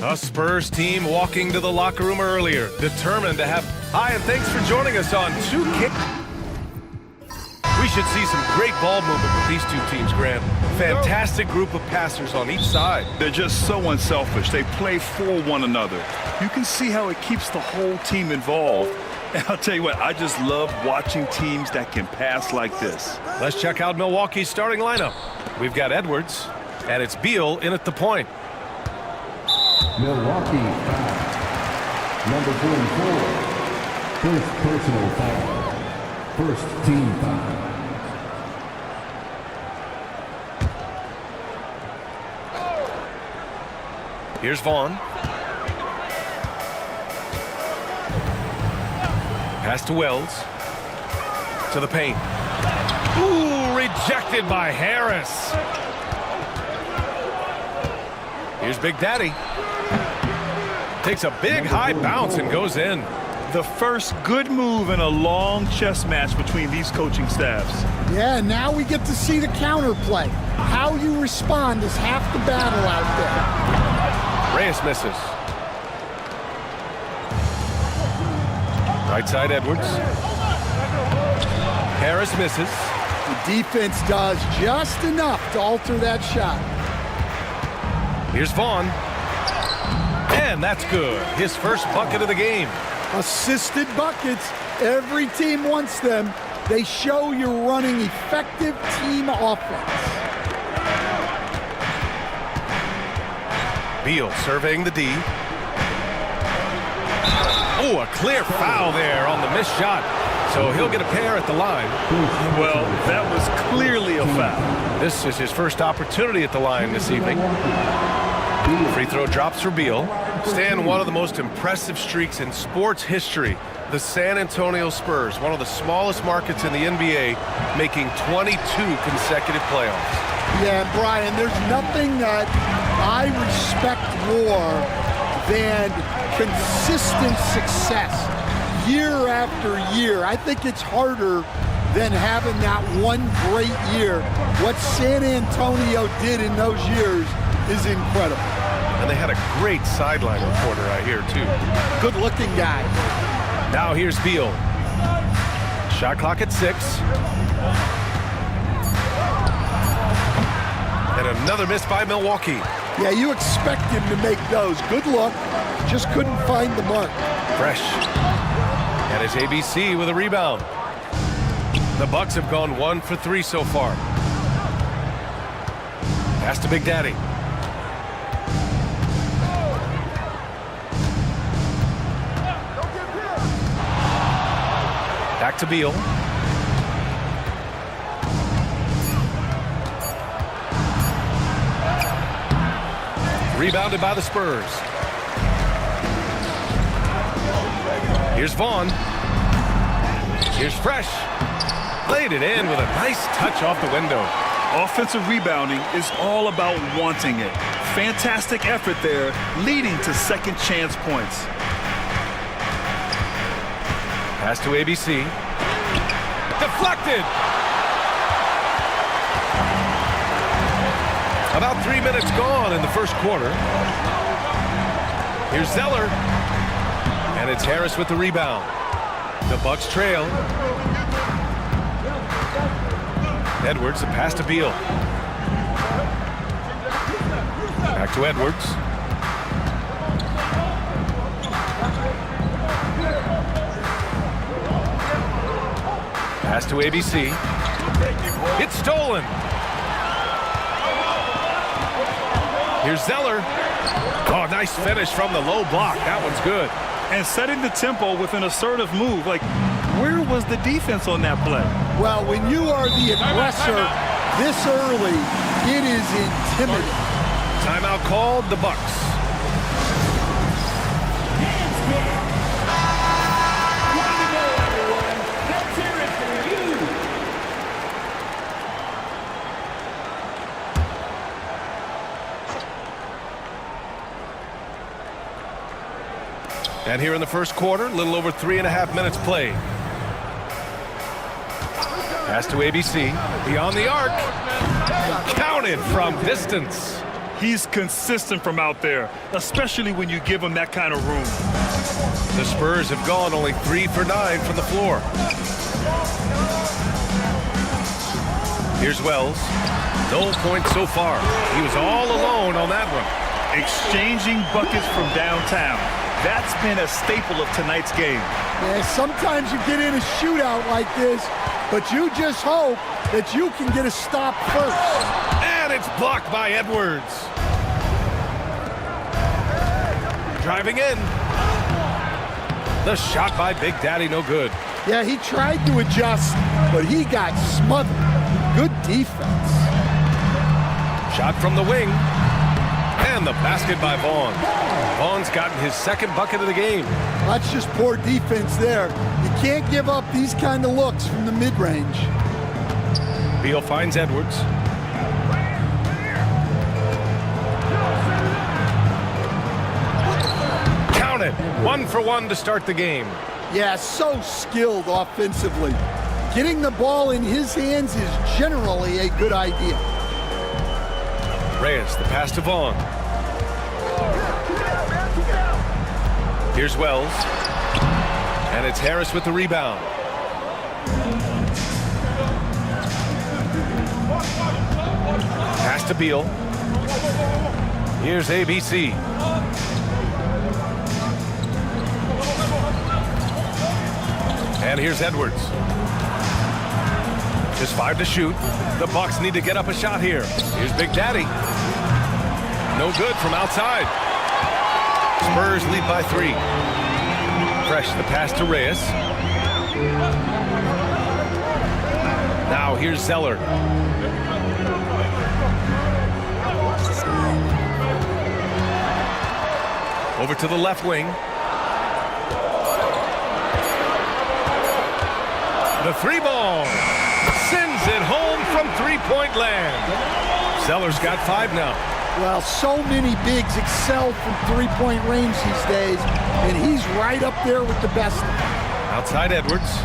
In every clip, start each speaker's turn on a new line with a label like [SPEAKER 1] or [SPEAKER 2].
[SPEAKER 1] A Spurs team walking to the locker room earlier, determined to have... Hi, and thanks for joining us on 2K. We should see some great ball movement with these two teams, Grant. Fantastic group of passers on each side.
[SPEAKER 2] They're just so unselfish. They play for one another. You can see how it keeps the whole team involved. And I'll tell you what, I just love watching teams that can pass like this.
[SPEAKER 1] Let's check out Milwaukee's starting lineup. We've got Edwards, and it's Beal in at the point.
[SPEAKER 3] Milwaukee foul. Number 44. First personal foul. First team foul.
[SPEAKER 1] Here's Vaughn. Pass to Wells. To the paint. Ooh, rejected by Harris. Here's Big Daddy. Takes a big high bounce and goes in.
[SPEAKER 2] The first good move in a long chess match between these coaching staffs.
[SPEAKER 4] Yeah, now we get to see the counterplay. How you respond is half the battle out there.
[SPEAKER 1] Reyes misses. Right side Edwards. Harris misses.
[SPEAKER 4] The defense does just enough to alter that shot.
[SPEAKER 1] Here's Vaughn. And that's good. His first bucket of the game.
[SPEAKER 4] Assisted buckets. Every team wants them. They show you're running effective team offense.
[SPEAKER 1] Beal surveying the D. Oh, a clear foul there on the missed shot. So he'll get a pair at the line.
[SPEAKER 2] Well, that was clearly a foul.
[SPEAKER 1] This is his first opportunity at the line this evening. Free throw drops for Beal. Stan, one of the most impressive streaks in sports history. The San Antonio Spurs, one of the smallest markets in the NBA, making 22 consecutive playoffs.
[SPEAKER 4] Yeah, Brian, there's nothing that I respect more than consistent success year after year. I think it's harder than having that one great year. What San Antonio did in those years is incredible.
[SPEAKER 1] And they had a great sideline reporter, I hear, too.
[SPEAKER 4] Good-looking guy.
[SPEAKER 1] Now here's Beal. Shot clock at 6. And another miss by Milwaukee.
[SPEAKER 4] Yeah, you expect him to make those. Good look. Just couldn't find the mark.
[SPEAKER 1] Fresh. And it's ABC with a rebound. The Bucks have gone 1 for 3 so far. Pass to Big Daddy. Back to Beal. Rebounded by the Spurs. Here's Vaughn. Here's Fresh. Laid it in with a nice touch off the window.
[SPEAKER 2] Offensive rebounding is all about wanting it. Fantastic effort there, leading to second chance points.
[SPEAKER 1] Pass to ABC. Deflected. About 3 minutes gone in the first quarter. Here's Zeller. And it's Harris with the rebound. The Bucks trail. Edwards, a pass to Beal. Back to Edwards. Pass to ABC. It's stolen. Here's Zeller. Oh, nice finish from the low block. That one's good.
[SPEAKER 2] And setting the tempo with an assertive move. Like, where was the defense on that play?
[SPEAKER 4] Well, when you are the aggressor this early, it is intimidating.
[SPEAKER 1] Timeout called, the Bucks. And here in the first quarter, a little over 3.5 minutes played. Pass to ABC. Beyond the arc. Counted from distance.
[SPEAKER 2] He's consistent from out there, especially when you give him that kind of room.
[SPEAKER 1] The Spurs have gone only 3 for 9 from the floor. Here's Wells. No points so far. He was all alone on that one.
[SPEAKER 2] Exchanging buckets from downtown. That's been a staple of tonight's game.
[SPEAKER 4] Yeah, sometimes you get in a shootout like this, but you just hope that you can get a stop first.
[SPEAKER 1] And it's blocked by Edwards. Driving in. The shot by Big Daddy, no good.
[SPEAKER 4] Yeah, he tried to adjust, but he got smothered. Good defense.
[SPEAKER 1] Shot from the wing. And the basket by Vaughn. Vaughn's gotten his second bucket of the game.
[SPEAKER 4] That's just poor defense there. You can't give up these kind of looks from the mid-range.
[SPEAKER 1] Beal finds Edwards. Count it. 1 for 1 to start the game.
[SPEAKER 4] Yeah, so skilled offensively. Getting the ball in his hands is generally a good idea.
[SPEAKER 1] Reyes, the pass to Vaughn. Here's Wells. And it's Harris with the rebound. Pass to Beal. Here's ABC. And here's Edwards. Just 5 to shoot. The Bucks need to get up a shot here. Here's Big Daddy. No good from outside. Spurs lead by 3. Fresh the pass to Reyes. Now here's Zeller. Over to the left wing. The 3-ball. Sends it home from three-point land. Zeller's got 5 now.
[SPEAKER 4] Well, so many bigs excel from three-point range these days, and he's right up there with the best.
[SPEAKER 1] Outside Edwards.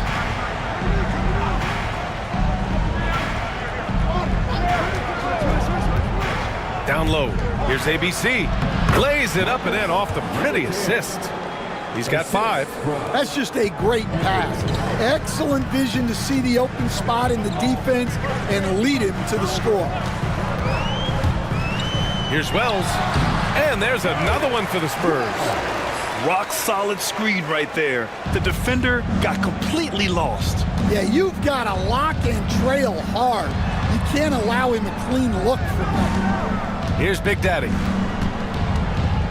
[SPEAKER 1] Down low. Here's ABC. Lays it up and in off the pretty assist. He's got 5.
[SPEAKER 4] That's just a great pass. Excellent vision to see the open spot in the defense and lead him to the score.
[SPEAKER 1] Here's Wells. And there's another one for the Spurs.
[SPEAKER 2] Rock solid screen right there. The defender got completely lost.
[SPEAKER 4] Yeah, you've got to lock and trail hard. You can't allow him a clean look from that.
[SPEAKER 1] Here's Big Daddy.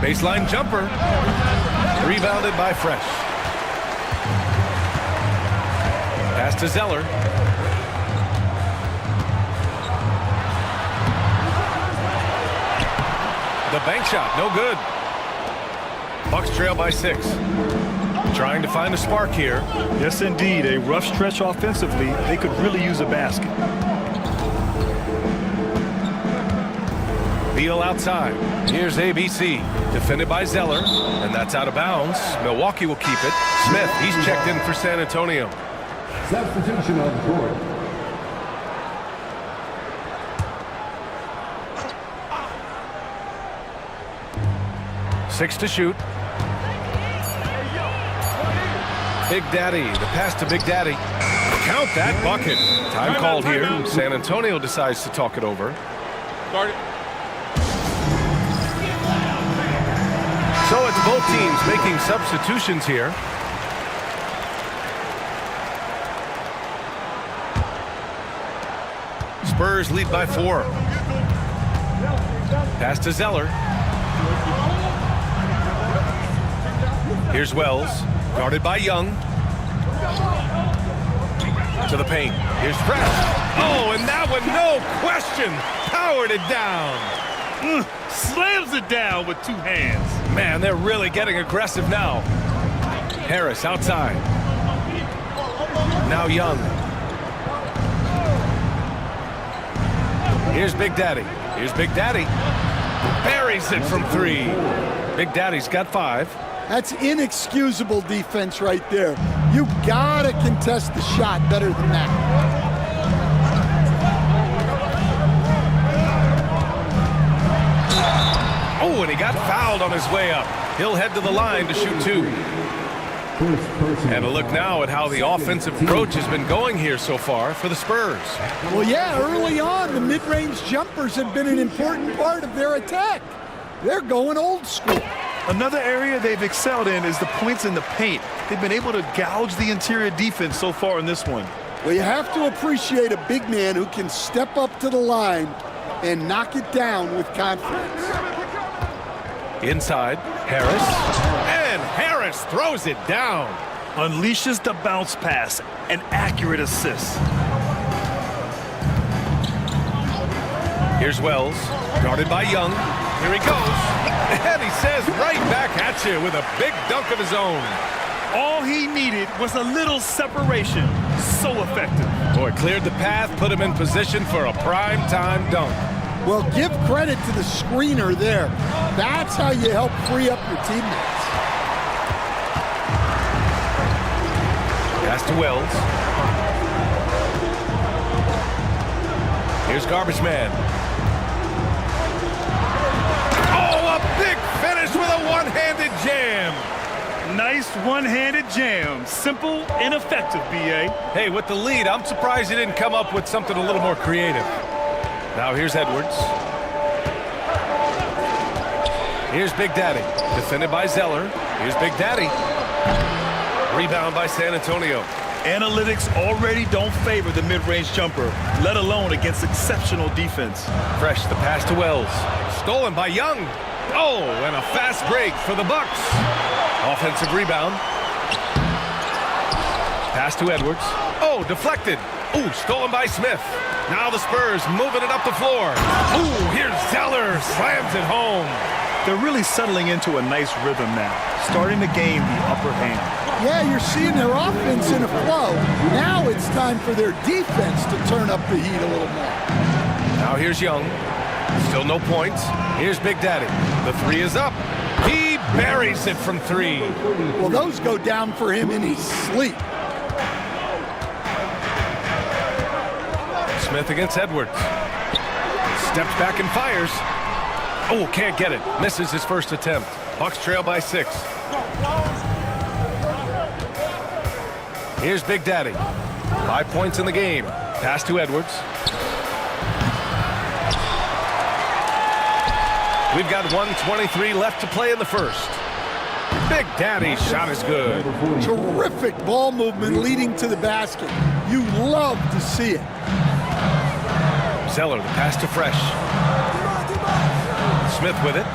[SPEAKER 1] Baseline jumper. Rebounded by Fresh. Pass to Zeller. The bank shot, no good. Bucks trail by 6. Trying to find a spark here.
[SPEAKER 2] Yes, indeed. A rough stretch offensively. They could really use a basket.
[SPEAKER 1] Beal outside. Here's ABC. Defended by Zeller. And that's out of bounds. Milwaukee will keep it. Smith, he's checked in for San Antonio.
[SPEAKER 3] Substitution on the court.
[SPEAKER 1] Six to shoot. Big Daddy, the pass to Big Daddy. Count that bucket. Time called here. San Antonio decides to talk it over. So it's both teams making substitutions here. Spurs lead by 4. Pass to Zeller. Here's Wells, guarded by Young. To the paint. Here's Fresh. Oh, and that one, no question, powered it down.
[SPEAKER 2] Slams it down with 2 hands.
[SPEAKER 1] Man, they're really getting aggressive now. Harris outside. Now Young. Here's Big Daddy. Here's Big Daddy. Buries it from 3. Big Daddy's got 5.
[SPEAKER 4] That's inexcusable defense right there. You gotta contest the shot better than that.
[SPEAKER 1] and he got fouled on his way up. He'll head to the line to shoot 2. And a look now at how the offensive approach has been going here so far for the Spurs.
[SPEAKER 4] Well, yeah, early on, the mid-range jumpers have been an important part of their attack. They're going old school.
[SPEAKER 2] Another area they've excelled in is the points in the paint. They've been able to gouge the interior defense so far in this one.
[SPEAKER 4] Well, you have to appreciate a big man who can step up to the line and knock it down with confidence.
[SPEAKER 1] Inside, Harris. And Harris throws it down.
[SPEAKER 2] Unleashes the bounce pass, an accurate assist.
[SPEAKER 1] Here's Wells, guarded by Young. Here he goes. And he says right back at you with a big dunk of his own.
[SPEAKER 2] All he needed was a little separation. So effective.
[SPEAKER 1] Boy, cleared the path, put him in position for a prime-time dunk.
[SPEAKER 4] Well, give credit to the screener there. That's how you help free up your teammates.
[SPEAKER 1] Pass to Wells. Here's Garbage Man. Oh, a big finish with a one-handed jam.
[SPEAKER 2] Nice one-handed jam. Simple and effective, B.A.
[SPEAKER 1] Hey, with the lead, I'm surprised he didn't come up with something a little more creative. Now here's Edwards. Here's Big Daddy, defended by Zeller. Here's Big Daddy. Rebound by San Antonio.
[SPEAKER 2] Analytics already don't favor the mid-range jumper, let alone against exceptional defense.
[SPEAKER 1] Fresh, the pass to Wells. Stolen by Young. Oh, and a fast break for the Bucks. Offensive rebound. Pass to Edwards. Oh, deflected. Ooh, stolen by Smith. Now the Spurs moving it up the floor. Ooh, here's Zeller. Slams it home.
[SPEAKER 2] They're really settling into a nice rhythm now, starting to gain the upper hand.
[SPEAKER 4] Yeah, you're seeing their offense in a flow. Now it's time for their defense to turn up the heat a little more.
[SPEAKER 1] Now here's Young. Still no points. Here's Big Daddy. The 3 is up. He buries it from 3.
[SPEAKER 4] Well, those go down for him in his sleep.
[SPEAKER 1] Smith against Edwards. Steps back and fires. Oh, can't get it. Misses his first attempt. Bucks trail by 6. Here's Big Daddy. 5 points in the game. Pass to Edwards. We've got 1:23 left to play in the first. Big Daddy's shot is good.
[SPEAKER 4] Terrific ball movement leading to the basket. You love to see it.
[SPEAKER 1] Zeller, the pass to Fresh. Smith with it.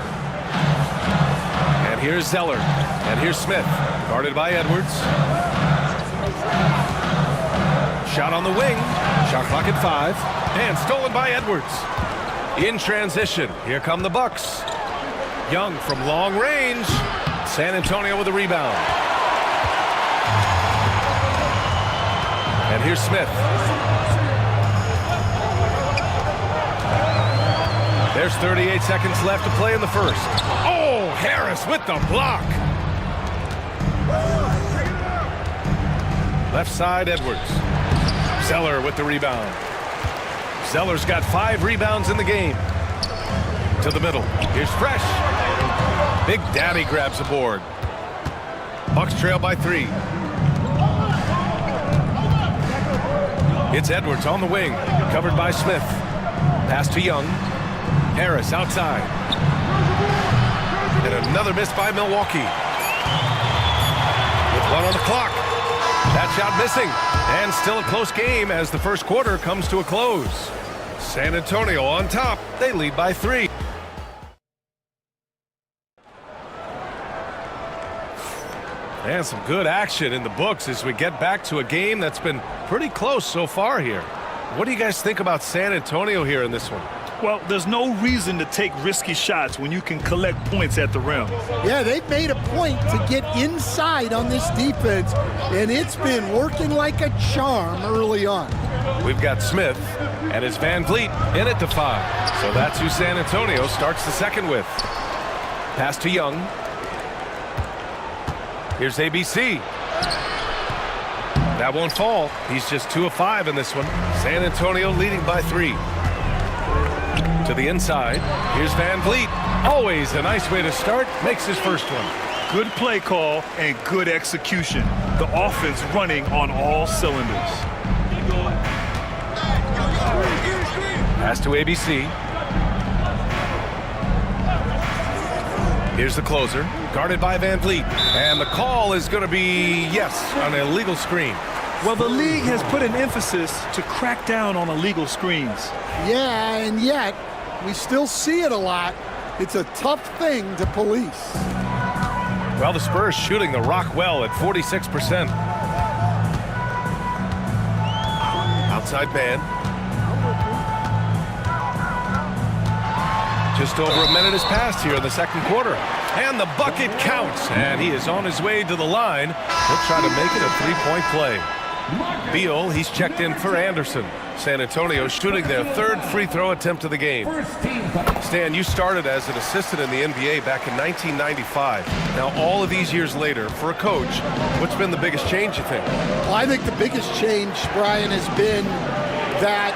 [SPEAKER 1] And here's Zeller. And here's Smith, guarded by Edwards. Shot on the wing. Shot clock at 5. And stolen by Edwards. In transition, here come the Bucks. Young from long range. San Antonio with a rebound. And here's Smith. There's 38 seconds left to play in the first. Oh, Harris with the block. Left side, Edwards. Zeller with the rebound. Zeller's got 5 rebounds in the game. To the middle. Here's Fresh. Big Daddy grabs a board. Bucks trail by 3. It's Edwards on the wing. Covered by Smith. Pass to Young. Harris outside. And another miss by Milwaukee. With 1 on the clock. That shot missing. And still a close game as the first quarter comes to a close. San Antonio on top. They lead by 3. And some good action in the books as we get back to a game that's been pretty close so far here. What do you guys think about San Antonio here in this one?
[SPEAKER 2] Well, there's no reason to take risky shots when you can collect points at the rim.
[SPEAKER 4] Yeah, they've made a point to get inside on this defense, and it's been working like a charm early on.
[SPEAKER 1] We've got Smith, and it's Van Vliet in at the 5. So that's who San Antonio starts the second with. Pass to Young. Here's ABC. That won't fall. He's just 2 of 5 in this one. San Antonio leading by 3. To the inside. Here's Van Vliet. Always a nice way to start. Makes his first one.
[SPEAKER 2] Good play call and good execution. The offense running on all cylinders.
[SPEAKER 1] Pass to ABC. Here's the closer, guarded by Van Vliet. And the call is going to be, yes, an illegal screen.
[SPEAKER 2] Well, the league has put an emphasis to crack down on illegal screens.
[SPEAKER 4] Yeah, and yet we still see it a lot. It's a tough thing to police.
[SPEAKER 1] Well, the Spurs shooting the rock well at 46%. Outside man. Just over a minute has passed here in the second quarter. And the bucket counts. And he is on his way to the line. He'll try to make it a three-point play. Beal, he's checked in for Anderson. San Antonio shooting their third free throw attempt of the game. Stan, you started as an assistant in the NBA back in 1995. Now, all of these years later, for a coach, what's been the biggest change, you think?
[SPEAKER 4] Well, I think the biggest change, Brian, has been that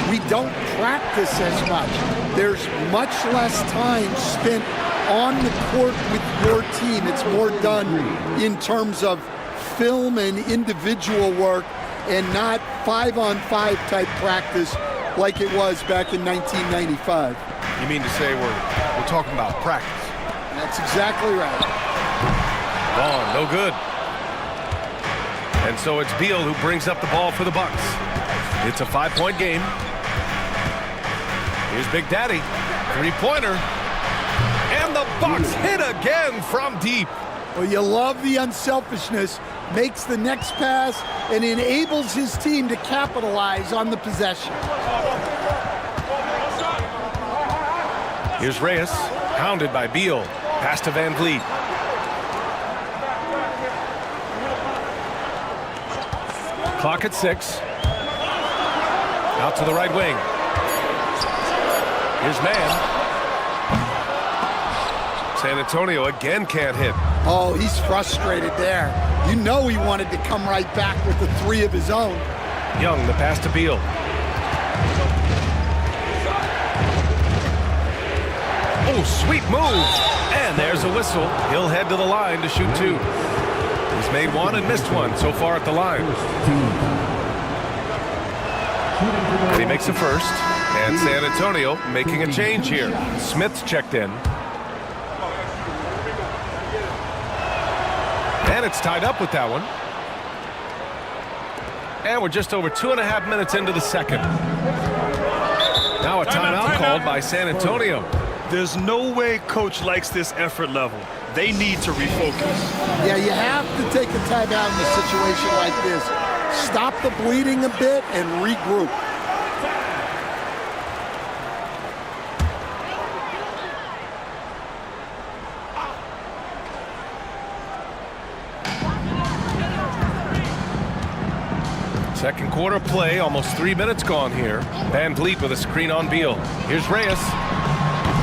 [SPEAKER 4] we don't practice as much. There's much less time spent on the court with your team. It's more done in terms of film and individual work and not 5-on-5 type practice like it was back in 1995.
[SPEAKER 1] You mean to say we're talking about practice?
[SPEAKER 4] That's exactly right.
[SPEAKER 1] Vaughn, no good. And so it's Beal who brings up the ball for the Bucks. It's a 5-point game. Here's Big Daddy, three-pointer. And the Bucks hit again from deep.
[SPEAKER 4] Well, you love the unselfishness, makes the next pass, and enables his team to capitalize on the possession.
[SPEAKER 1] Here's Reyes, hounded by Beal. Pass to Van Vliet. Clock at 6. Out to the right wing. Here's man. San Antonio again can't hit.
[SPEAKER 4] Oh, he's frustrated there. You know he wanted to come right back with the three of his own.
[SPEAKER 1] Young, the pass to Beal. Oh, sweet move. And there's a whistle. He'll head to the line to shoot two. He's made one and missed one so far at the line. And he makes a first. And San Antonio making a change here. Smith's checked in. And it's tied up with that one. And we're just over 2.5 minutes into the second. Now a timeout called by San Antonio.
[SPEAKER 2] There's no way coach likes this effort level. They need to refocus.
[SPEAKER 4] Yeah, you have to take a timeout in a situation like this. Stop the bleeding a bit and regroup.
[SPEAKER 1] Second quarter play, almost 3 minutes gone here. Van Vliet with a screen on Beal. Here's Reyes.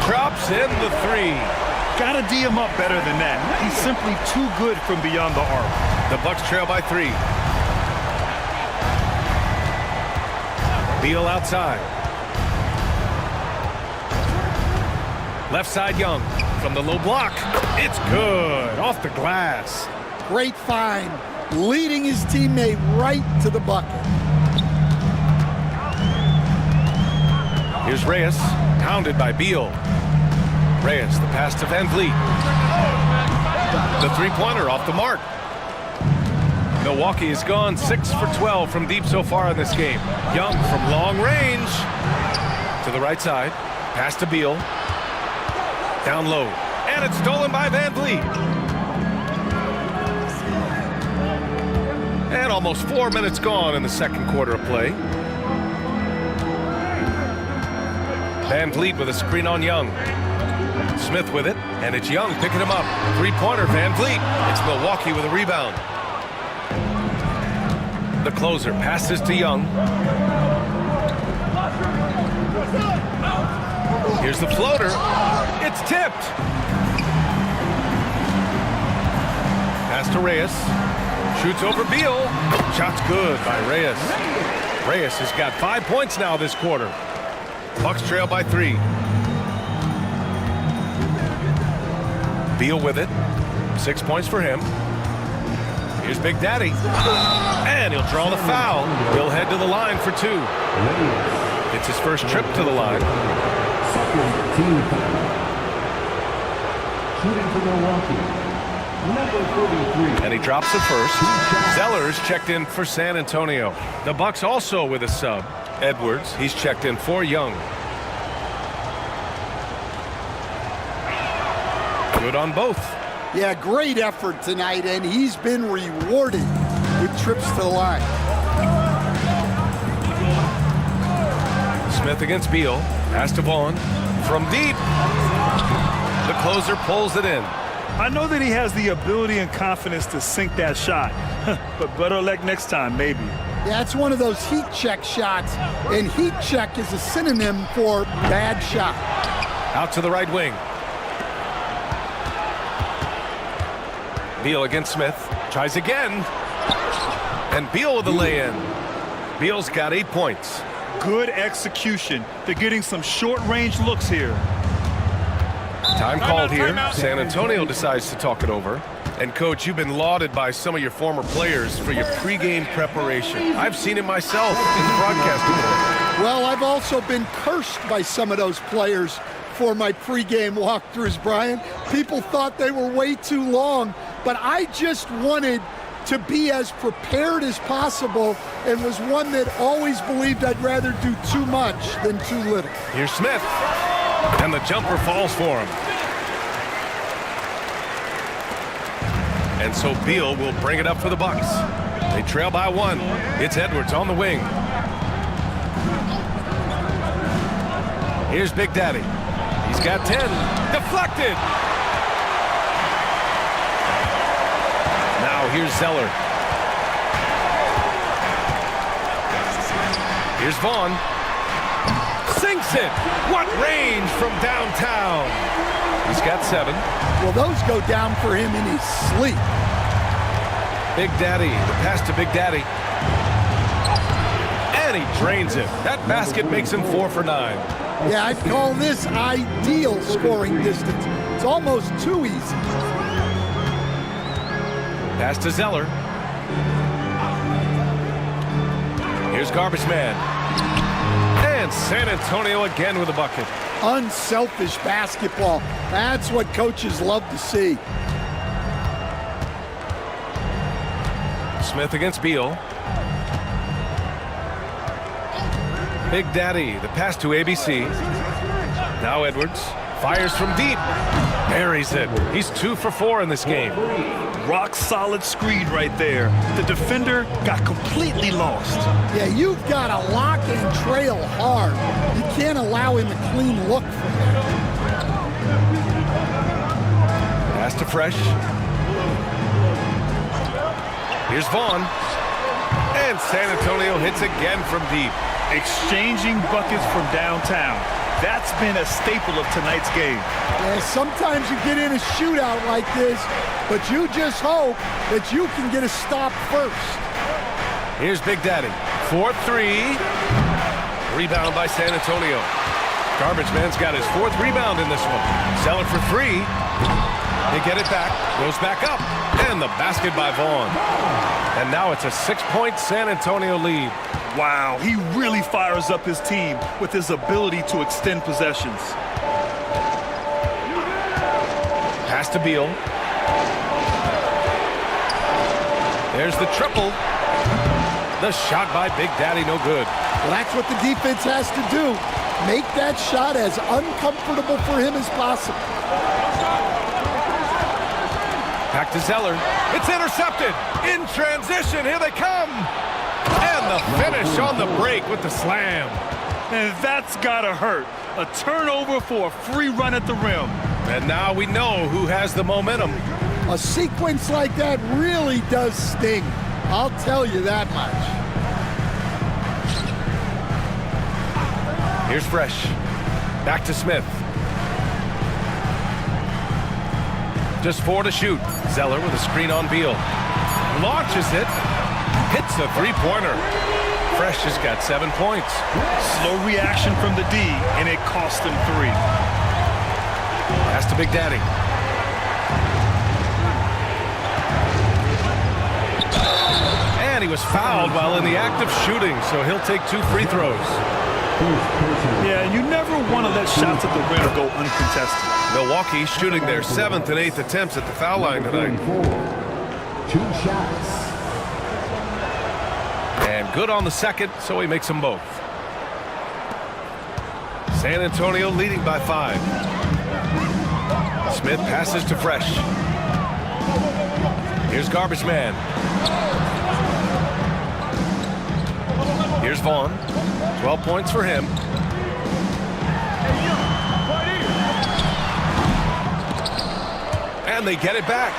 [SPEAKER 1] Drops in the three.
[SPEAKER 2] Gotta D him up better than that. He's simply too good from beyond the arc.
[SPEAKER 1] The Bucks trail by 3. Beal outside. Left side Young. From the low block. It's good. Off the glass.
[SPEAKER 4] Great find. Leading his teammate right to the bucket.
[SPEAKER 1] Here's Reyes, hounded by Beal. Reyes, the pass to Van Vliet. The three-pointer off the mark. Milwaukee has gone 6 for 12 from deep so far in this game. Young from long range. To the right side. Pass to Beal. Down low. And it's stolen by Van Vliet. And almost 4 minutes gone in the second quarter of play. Van Vliet with a screen on Young. Smith with it, and it's Young picking him up. Three-pointer, Van Vliet. It's Milwaukee with a rebound. The closer passes to Young. Here's the floater. It's tipped. Pass to Reyes. Shoots over Beal. Shot's good by Reyes. Reyes has got 5 points now this quarter. Bucks trail by 3. Beal with it. 6 points for him. Here's Big Daddy. And he'll draw the foul. He'll head to the line for 2. It's his first trip to the line.
[SPEAKER 3] Second team foul. Shooting for Milwaukee. Number 43.
[SPEAKER 1] And he drops the first. Zeller's checked in for San Antonio. The Bucks also with a sub. Edwards, he's checked in for Young. Good on both.
[SPEAKER 4] Yeah, great effort tonight, and he's been rewarded with trips to the line.
[SPEAKER 1] Smith against Beal. Pass to Vaughn. From deep. The closer pulls it in.
[SPEAKER 2] I know that he has the ability and confidence to sink that shot, but better luck next time, maybe.
[SPEAKER 4] Yeah, it's one of those heat check shots, and heat check is a synonym for bad shot.
[SPEAKER 1] Out to the right wing. Beal against Smith. Tries again. And Beal with the lay-in. Beal's got 8 points.
[SPEAKER 2] Good execution. They're getting some short-range looks here.
[SPEAKER 1] Time called here. San Antonio decides to talk it over. And, Coach, you've been lauded by some of your former players for your pregame preparation. I've seen it myself in the broadcasting world.
[SPEAKER 4] Well, I've also been cursed by some of those players for my pregame walkthroughs, Brian. People thought they were way too long, but I just wanted to be as prepared as possible and was one that always believed I'd rather do too much than too little.
[SPEAKER 1] Here's Smith. And the jumper falls for him. And so Beal will bring it up for the Bucks. They trail by 1. It's Edwards on the wing. Here's Big Daddy. He's got 10. Deflected. Now here's Zeller. Here's Vaughn. Sinks it. What range from downtown. He's got 7.
[SPEAKER 4] Well, those go down for him in his sleep.
[SPEAKER 1] Big Daddy, the pass to Big Daddy. And he drains it. That basket makes him 4 for 9.
[SPEAKER 4] Yeah, I'd call this ideal scoring distance. It's almost too easy.
[SPEAKER 1] Pass to Zeller. Here's Garbage Man. And San Antonio again with a bucket.
[SPEAKER 4] Unselfish basketball. That's what coaches love to see.
[SPEAKER 1] Smith against Beal. Big Daddy, the pass to ABC. Now Edwards fires from deep. Buries it. He's 2 for 4 in this game.
[SPEAKER 2] Rock solid screen right there. The defender got completely lost.
[SPEAKER 4] Yeah, you've got to lock and trail hard. You can't allow him a clean look from there.
[SPEAKER 1] Pass to Fresh. Here's Vaughn. And San Antonio hits again from deep.
[SPEAKER 2] Exchanging buckets from downtown. That's been a staple of tonight's game.
[SPEAKER 4] Yeah, sometimes you get in a shootout like this, but you just hope that you can get a stop first.
[SPEAKER 1] Here's Big Daddy. 4-3. Rebound by San Antonio. Garbage Man's got his 4th rebound in this one. Zeller for 3. They get it back. Goes back up. And the basket by Vaughn. And now it's a 6-point San Antonio lead.
[SPEAKER 2] Wow, he really fires up his team with his ability to extend possessions.
[SPEAKER 1] Pass to Beal. There's the triple. The shot by Big Daddy, no good.
[SPEAKER 4] Well, that's what the defense has to do. Make that shot as uncomfortable for him as possible.
[SPEAKER 1] Back to Zeller. It's intercepted. In transition, here they come. And the finish on the break with the slam.
[SPEAKER 2] And that's gotta hurt. A turnover for a free run at the rim.
[SPEAKER 1] And now we know who has the momentum.
[SPEAKER 4] A sequence like that really does sting. I'll tell you that much.
[SPEAKER 1] Here's Fresh. Back to Smith. Just 4 to shoot. Zeller with a screen on Beal. Launches it. Hits a 3-pointer. Fresh has got 7 points.
[SPEAKER 2] Slow reaction from the D, and it cost him 3.
[SPEAKER 1] Pass to Big Daddy. was fouled while in the act of shooting, so he'll take 2 free throws.
[SPEAKER 2] Yeah, you never want to let shots at the rim go uncontested.
[SPEAKER 1] Milwaukee shooting their 7th and 8th attempts at the foul line tonight.
[SPEAKER 3] 2 shots.
[SPEAKER 1] And good on the second, so he makes them both. San Antonio leading by 5. Smith passes to Fresh. Here's Garbage Man. Here's Vaughn. 12 points for him. And they get it back.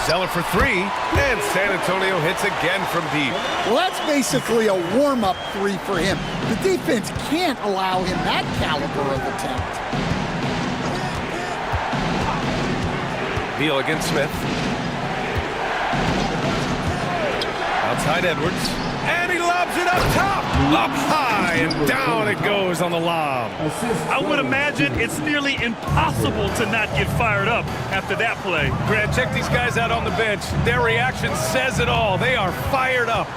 [SPEAKER 1] Zeller for 3, and San Antonio hits again from deep.
[SPEAKER 4] Well, that's basically a warm-up 3 for him. The defense can't allow him that caliber of attempt.
[SPEAKER 1] Beal against Smith. Outside Edwards. And he lobs it up top. Up high and down it goes on the lob.
[SPEAKER 2] I would imagine it's nearly impossible to not get fired up after that play.
[SPEAKER 1] Grant, check these guys out on the bench. Their reaction says it all. They are fired up.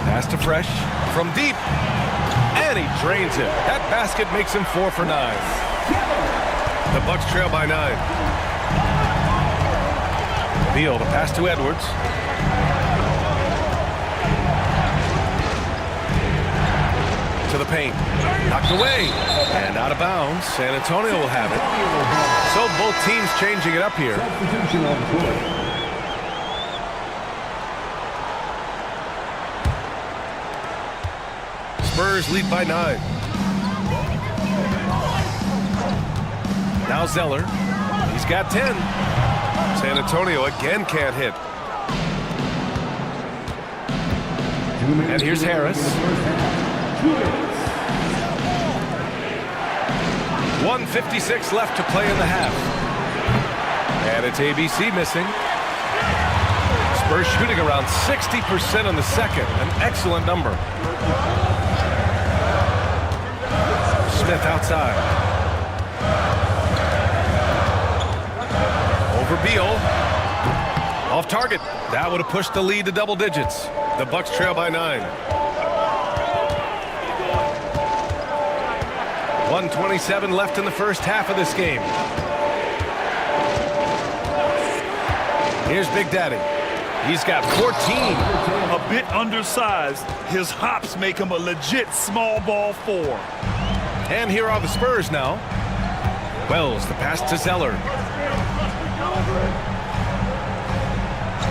[SPEAKER 1] Pass to Fresh from deep. And he drains it. That basket makes him 4 for 9. The Bucks trail by 9. Beal, the pass to Edwards. To the paint. Knocked away. And out of bounds. San Antonio will have it. So both teams changing it up here.
[SPEAKER 3] Substitution on the court.
[SPEAKER 1] Spurs lead by 9. Now Zeller. He's got 10. San Antonio again can't hit. And here's Harris. 1:56 left to play in the half. And it's ABC missing. Spurs shooting around 60% in the second. An excellent number. Smith outside. Over Beal. Off target. That would have pushed the lead to double digits. The Bucks trail by 9. 1:27 left in the first half of this game. Here's Big Daddy. He's got 14.
[SPEAKER 2] A bit undersized. His hops make him a legit small ball 4.
[SPEAKER 1] And here are the Spurs now. Wells, the pass to Zeller.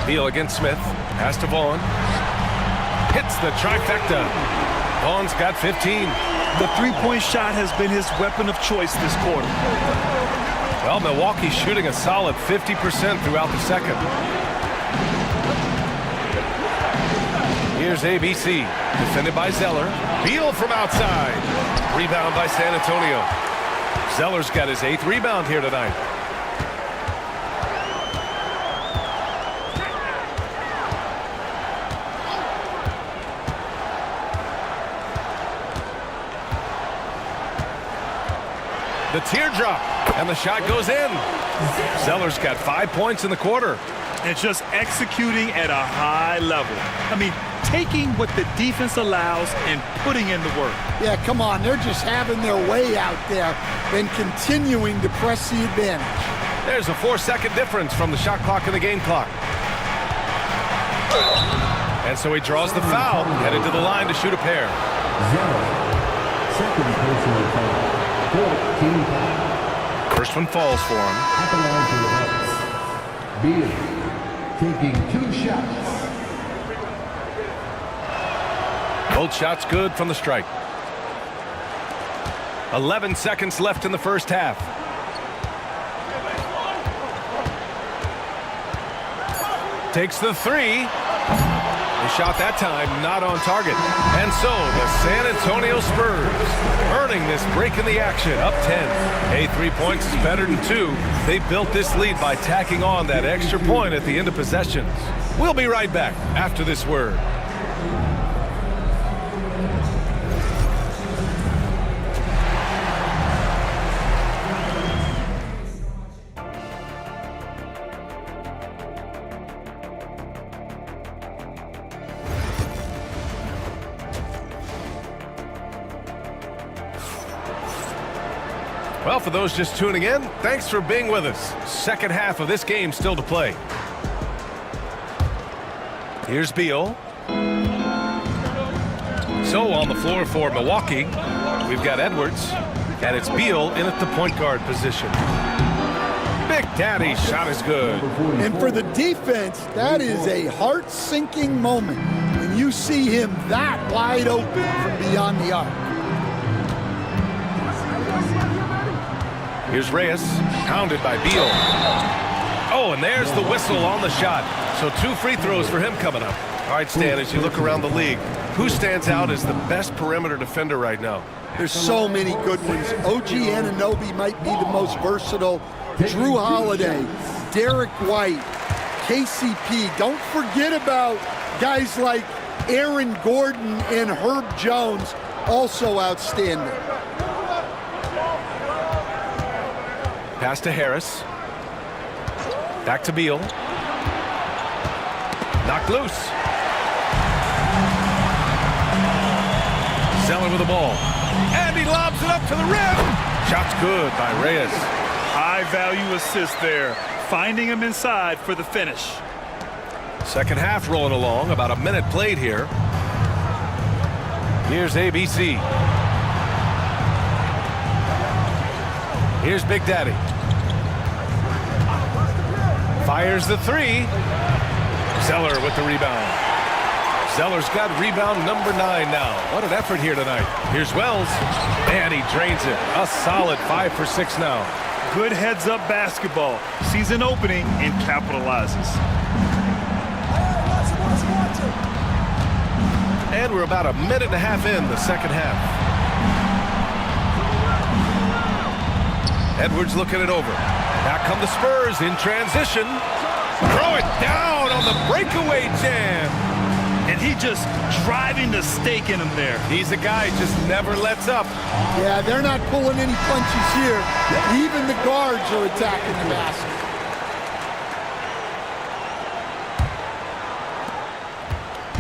[SPEAKER 1] Beal against Smith. Pass to Vaughn. Hits the trifecta. Vaughn's got 15.
[SPEAKER 2] The three-point shot has been his weapon of choice this quarter.
[SPEAKER 1] Well, Milwaukee's shooting a solid 50% throughout the second. Here's ABC. Defended by Zeller. Beal from outside. Rebound by San Antonio. Zeller's got his 8th rebound here tonight. The teardrop, and the shot goes in. Zeller's got 5 points in the quarter.
[SPEAKER 2] And just executing at a high level. I mean, taking what the defense allows and putting in the work.
[SPEAKER 4] Yeah, come on. They're just having their way out there and continuing to press the advantage.
[SPEAKER 1] There's a 4-second difference from the shot clock and the game clock. And so he draws the foul, headed to the line to shoot a pair.
[SPEAKER 3] Zeller. Second personal foul. 14 foul.
[SPEAKER 1] First one falls for him.
[SPEAKER 3] At the line for the Bucks. Beal taking 2 shots.
[SPEAKER 1] Both shots good from the strike. 11 seconds left in the first half. Takes the 3. The shot that time not on target. And so the San Antonio Spurs earning this break in the action, up 10. Hey, 3 points is better than 2. They built this lead by tacking on that extra point at the end of possessions. We'll be right back after this word. Well, for those just tuning in, thanks for being with us. Second half of this game still to play. Here's Beal. So on the floor for Milwaukee, we've got Edwards, and it's Beal in at the point guard position. Big Daddy's shot is good.
[SPEAKER 4] And for the defense, that is a heart-sinking moment when you see him that wide open from beyond the arc.
[SPEAKER 1] Here's Reyes, pounded by Beal. Oh, and there's the whistle on the shot. So 2 free throws for him coming up. All right, Stan, as you look around the league, who stands out as the best perimeter defender right now?
[SPEAKER 4] There's so many good ones. OG Anunoby might be the most versatile. Drew Holiday, Derek White, KCP. Don't forget about guys like Aaron Gordon and Herb Jones, also outstanding.
[SPEAKER 1] Pass to Harris. Back to Beal. Knocked loose. Zeller with the ball. And he lobs it up to the rim. Shot's good by Reyes.
[SPEAKER 2] High-value assist there, finding him inside for the finish.
[SPEAKER 1] Second half rolling along, about a minute played here. Here's ABC. Here's Big Daddy. Fires the 3. Zeller with the rebound. Zeller's got rebound number 9 now. What an effort here tonight. Here's Wells, and he drains it. A solid 5 for 6 now.
[SPEAKER 2] Good heads-up basketball. Sees an opening and capitalizes.
[SPEAKER 1] And we're about a minute and a half in the second half. Edwards looking it over. Back come the Spurs in transition. Throw it down on the breakaway jam.
[SPEAKER 2] And he just driving the stake in him there.
[SPEAKER 1] He's a guy who just never lets up.
[SPEAKER 4] Yeah, they're not pulling any punches here. Even the guards are attacking the basket.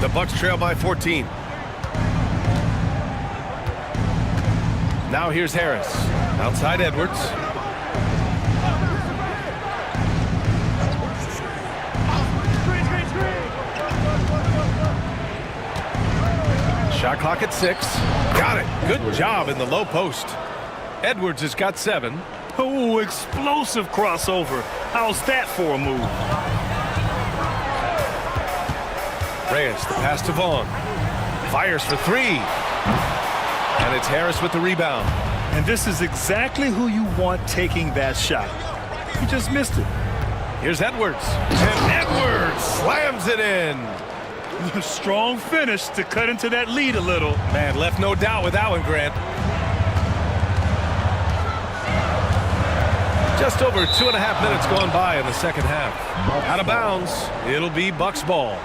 [SPEAKER 1] The Bucks trail by 14. Now here's Harris. Outside Edwards. Shot clock at 6. Got it. Good job in the low post. Edwards has got 7.
[SPEAKER 2] Oh, explosive crossover. How's that for a move?
[SPEAKER 1] Reyes, the pass to Vaughn. Fires for 3. And it's Harris with the rebound.
[SPEAKER 2] And this is exactly who you want taking that shot. He just missed it.
[SPEAKER 1] Here's Edwards. And Edwards slams it in.
[SPEAKER 2] Strong finish to cut into that lead a little.
[SPEAKER 1] Man, left no doubt with that one, Grant. Just over 2.5 minutes gone by in the second half. Out of bounds. It'll be Bucks ball.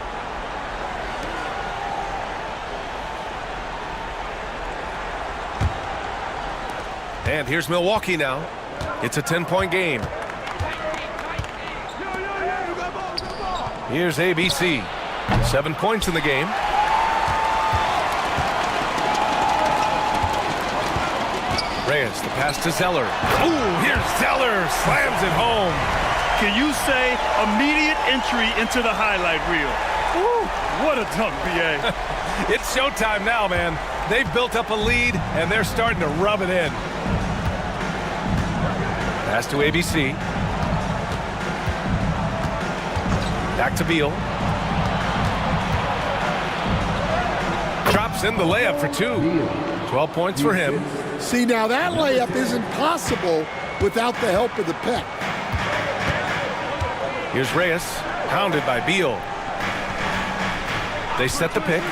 [SPEAKER 1] And here's Milwaukee now. It's a 10-point game. Here's ABC. 7 points in the game. Reyes, the pass to Zeller. Ooh, here's Zeller. Slams it home.
[SPEAKER 2] Can you say immediate entry into the highlight reel? Ooh, what a dunk, B.A.
[SPEAKER 1] It's showtime now, man. They've built up a lead, and they're starting to rub it in. Pass to ABC. Back to Beal. Drops in the layup for 2. 12 points for him.
[SPEAKER 4] See, now that layup isn't possible without the help of the pick.
[SPEAKER 1] Here's Reyes, pounded by Beal. They set the pick.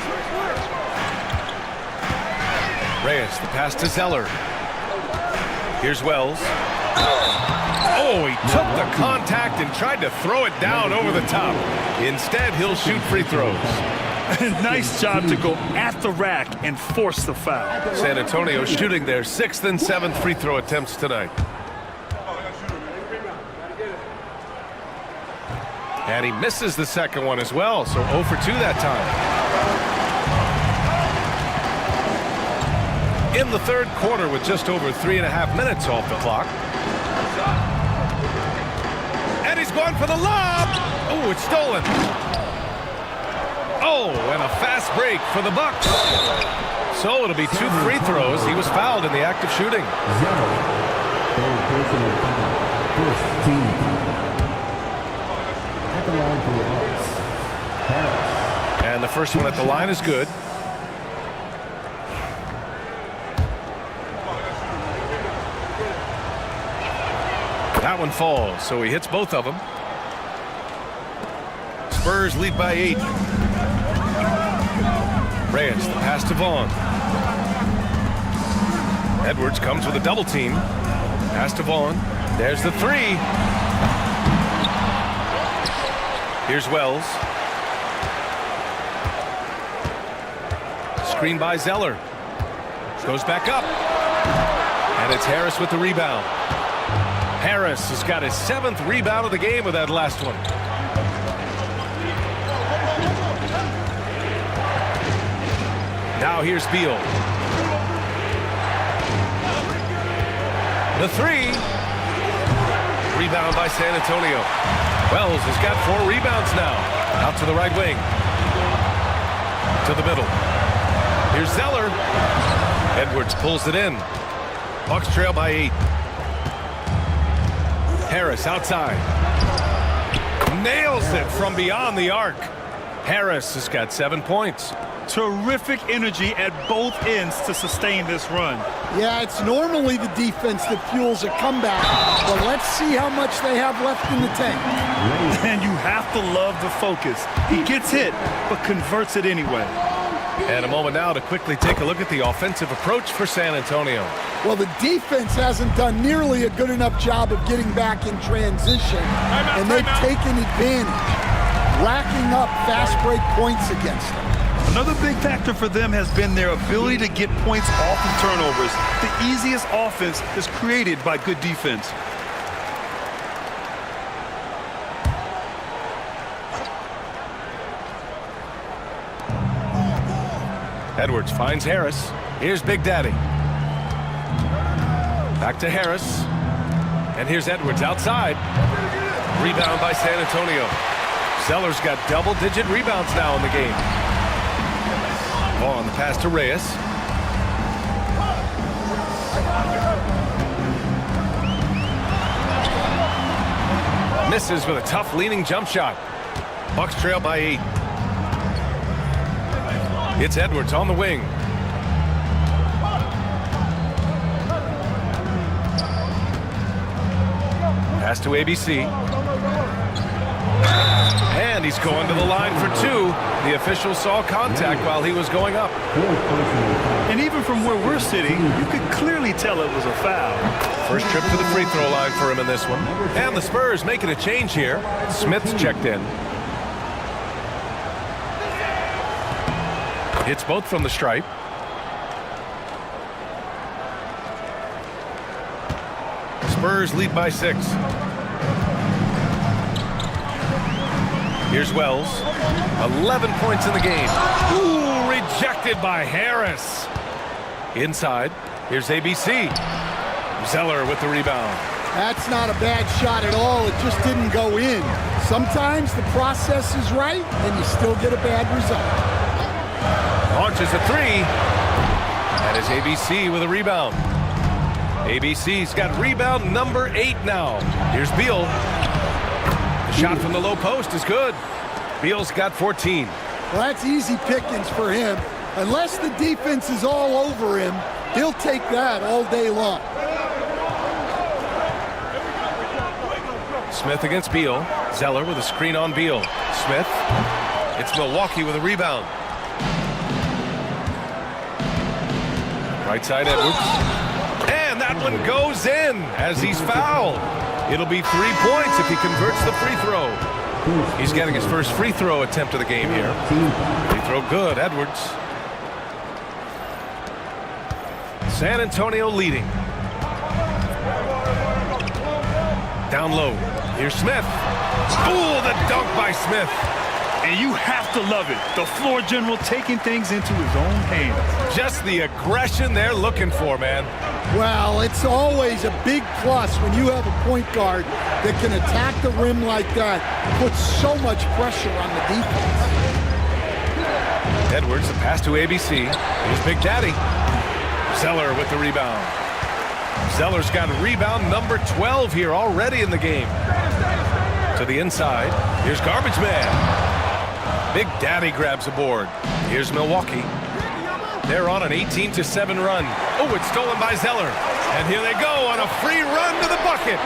[SPEAKER 1] Reyes, the pass to Zeller. Here's Wells. Oh, he took the contact and tried to throw it down over the top. Instead, he'll shoot free throws.
[SPEAKER 2] Nice job to go at the rack and force the foul.
[SPEAKER 1] San Antonio shooting their 6th and 7th free throw attempts tonight. And he misses the second one as well, so 0 for 2 that time. in the third quarter with just over 3.5 minutes off the clock. And he's going for the lob. Oh, it's stolen. Oh, and a fast break for the Bucks. So it'll be 2 free throws. He was fouled in the act of shooting.
[SPEAKER 3] Third personal foul. First team foul. At the line for the Bucks, Harris.
[SPEAKER 1] And the first one at the line is good. That one falls, so he hits both of them. Spurs lead by 8. Reyes, the pass to Vaughn. Edwards comes with a double team. Pass to Vaughn. There's the 3. Here's Wells. Screen by Zeller. Goes back up. And it's Harris with the rebound. Harris has got his 7th rebound of the game with that last one. Now here's Beal. The 3. Rebound by San Antonio. Wells has got 4 rebounds now. Out to the right wing. To the middle. Here's Zeller. Edwards pulls it in. Bucks trail by 8. Harris outside. Nails it from beyond the arc. Harris has got 7 points.
[SPEAKER 2] Terrific energy at both ends to sustain this run.
[SPEAKER 4] Yeah, it's normally the defense that fuels a comeback, but let's see how much they have left in the tank.
[SPEAKER 2] And you have to love the focus. He gets hit, but converts it anyway.
[SPEAKER 1] And a moment now to quickly take a look at the offensive approach for San Antonio.
[SPEAKER 4] Well, the defense hasn't done nearly a good enough job of getting back in transition, and they've taken advantage, racking up fast break points against them.
[SPEAKER 2] Another big factor for them has been their ability to get points off of turnovers. The easiest offense is created by good defense.
[SPEAKER 1] Edwards finds Harris. Here's Big Daddy. Back to Harris. And here's Edwards outside. Rebound by San Antonio. Zeller's got double-digit rebounds now in the game. Ball on the pass to Reyes. Misses with a tough leaning jump shot. Bucks trail by 8. It's Edwards on the wing. Pass to ABC. And he's going to the line for 2. The official saw contact while he was going up.
[SPEAKER 2] And even from where we're sitting, you could clearly tell it was a foul.
[SPEAKER 1] First trip to the free throw line for him in this one. And the Spurs making a change here. Smith's checked in. Hits both from the stripe. Spurs lead by 6. Here's Wells. 11 points in the game. Ooh, rejected by Harris. Inside. Here's ABC. Zeller with the rebound.
[SPEAKER 4] That's not a bad shot at all. It just didn't go in. Sometimes the process is right, and you still get a bad result.
[SPEAKER 1] Launches a 3. That is ABC with a rebound. ABC's got rebound number 8 now. Here's Beal. The shot from the low post is good. Beal's got 14.
[SPEAKER 4] Well, that's easy pickings for him. Unless the defense is all over him, he'll take that all day long.
[SPEAKER 1] Smith against Beal. Zeller with a screen on Beal. Smith. It's Milwaukee with a rebound. Right side Edwards. And that one goes in as he's fouled. It'll be 3 points if he converts the free throw. He's getting his first free throw attempt of the game here. Free throw good, Edwards. San Antonio leading. Down low. Here's Smith. Ooh, the dunk by Smith.
[SPEAKER 2] And you have to love it. The floor general taking things into his own hands.
[SPEAKER 1] Just the aggression they're looking for, man.
[SPEAKER 4] Well, it's always a big plus when you have a point guard that can attack the rim like that, put so much pressure on the defense.
[SPEAKER 1] Edwards, the pass to ABC. Here's Big Daddy. Zeller with the rebound. Zeller's got rebound number 12 here already in the game. To the inside. Here's Garbage Man. Big Daddy grabs a board. Here's Milwaukee. They're on an 18-7 run. Oh, it's stolen by Zeller. And here they go on a free run to the bucket.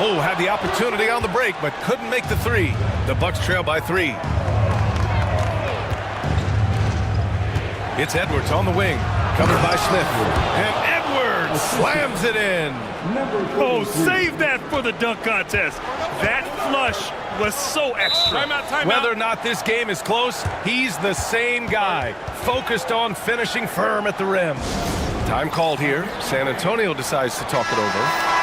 [SPEAKER 1] Oh, had the opportunity on the break, but couldn't make the three. The Bucks trail by 3. It's Edwards on the wing. Covered by Smith. And Edwards slams it in.
[SPEAKER 2] Oh, save that for the dunk contest. That flush was so extra.
[SPEAKER 1] Whether or not this game is close, he's the same guy, focused on finishing firm at the rim. Time called here. San Antonio decides to talk it over.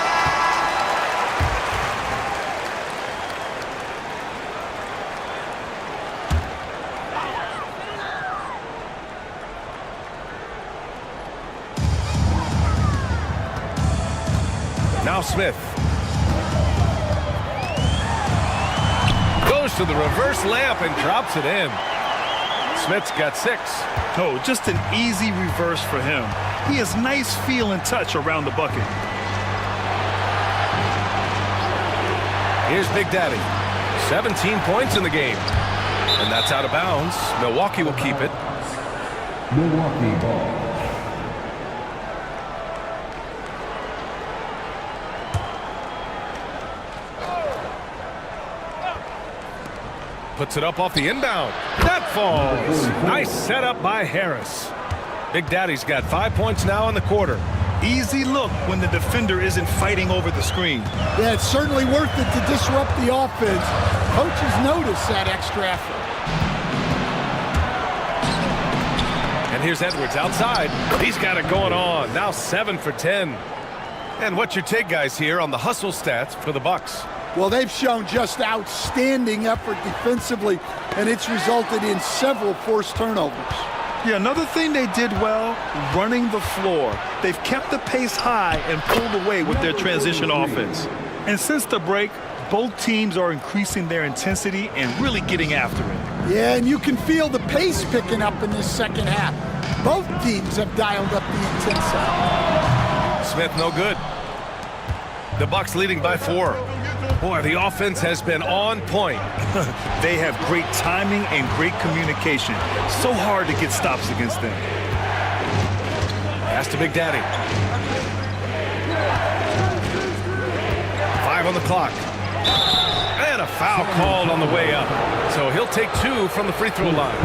[SPEAKER 1] Now Smith. Goes to the reverse layup and drops it in. Smith's got 6.
[SPEAKER 2] No, just an easy reverse for him. He has nice feel and touch around the bucket.
[SPEAKER 1] Here's Big Daddy. 17 points in the game. And that's out of bounds. Milwaukee will keep it.
[SPEAKER 3] Milwaukee ball.
[SPEAKER 1] Puts it up off the inbound. That falls. Nice setup by Harris. Big Daddy's got 5 points now in the quarter.
[SPEAKER 2] Easy look when the defender isn't fighting over the screen.
[SPEAKER 4] Yeah, it's certainly worth it to disrupt the offense. Coaches notice that extra effort.
[SPEAKER 1] And here's Edwards outside. He's got it going on. Now 7 for 10. And what's your take, guys, here on the hustle stats for the Bucks?
[SPEAKER 4] Well, they've shown just outstanding effort defensively, and it's resulted in several forced turnovers.
[SPEAKER 2] Yeah, another thing they did well, running the floor. They've kept the pace high and pulled away with their transition offense. And since the break, both teams are increasing their intensity and really getting after it.
[SPEAKER 4] Yeah, and you can feel the pace picking up in this second half. Both teams have dialed up the intensity.
[SPEAKER 1] Smith no good. The Bucks leading by 4. Boy, the offense has been on point.
[SPEAKER 2] They have great timing and great communication. So hard to get stops against them.
[SPEAKER 1] Pass to Big Daddy. 5 on the clock. And a foul called on the way up. So he'll take 2 from the free throw line.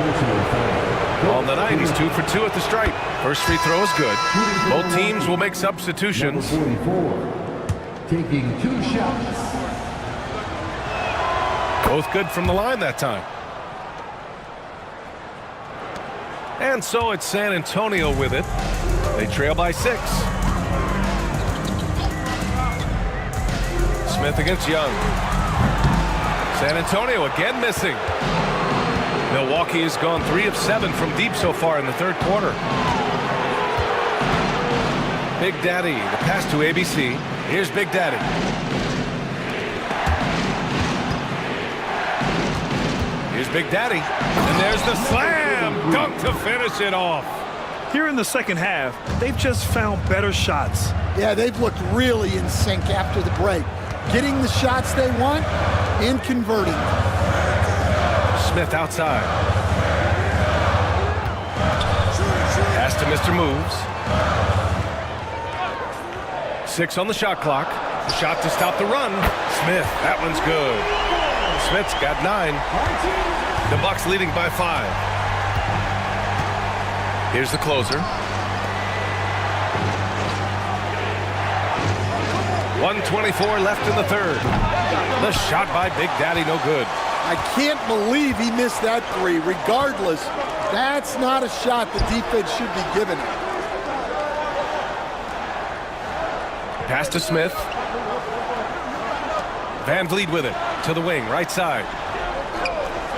[SPEAKER 1] On the night, he's 2 for 2 at the stripe. First free throw is good. Both teams will make substitutions.
[SPEAKER 3] 44, taking 2 shots.
[SPEAKER 1] Both good from the line that time. And so it's San Antonio with it. They trail by 6. Smith against Young. San Antonio again missing. Milwaukee has gone 3 of 7 from deep so far in the third quarter. Big Daddy, the pass to ABC. Here's Big Daddy. Here's Big Daddy. And there's the slam dunk to finish it off.
[SPEAKER 2] Here in the second half, they've just found better shots.
[SPEAKER 4] Yeah, they've looked really in sync after the break. Getting the shots they want and converting.
[SPEAKER 1] Smith outside. Pass to Mr. Moves. 6 on the shot clock. The shot to stop the run. Smith, that one's good. Smith's got 9. The Bucks leading by 5. Here's the closer. 1:24 left in the third. The shot by Big Daddy, no good.
[SPEAKER 4] I can't believe he missed that 3. Regardless, that's not a shot the defense should be giving him.
[SPEAKER 1] Pass to Smith. Van Vliet with it to the wing, right side.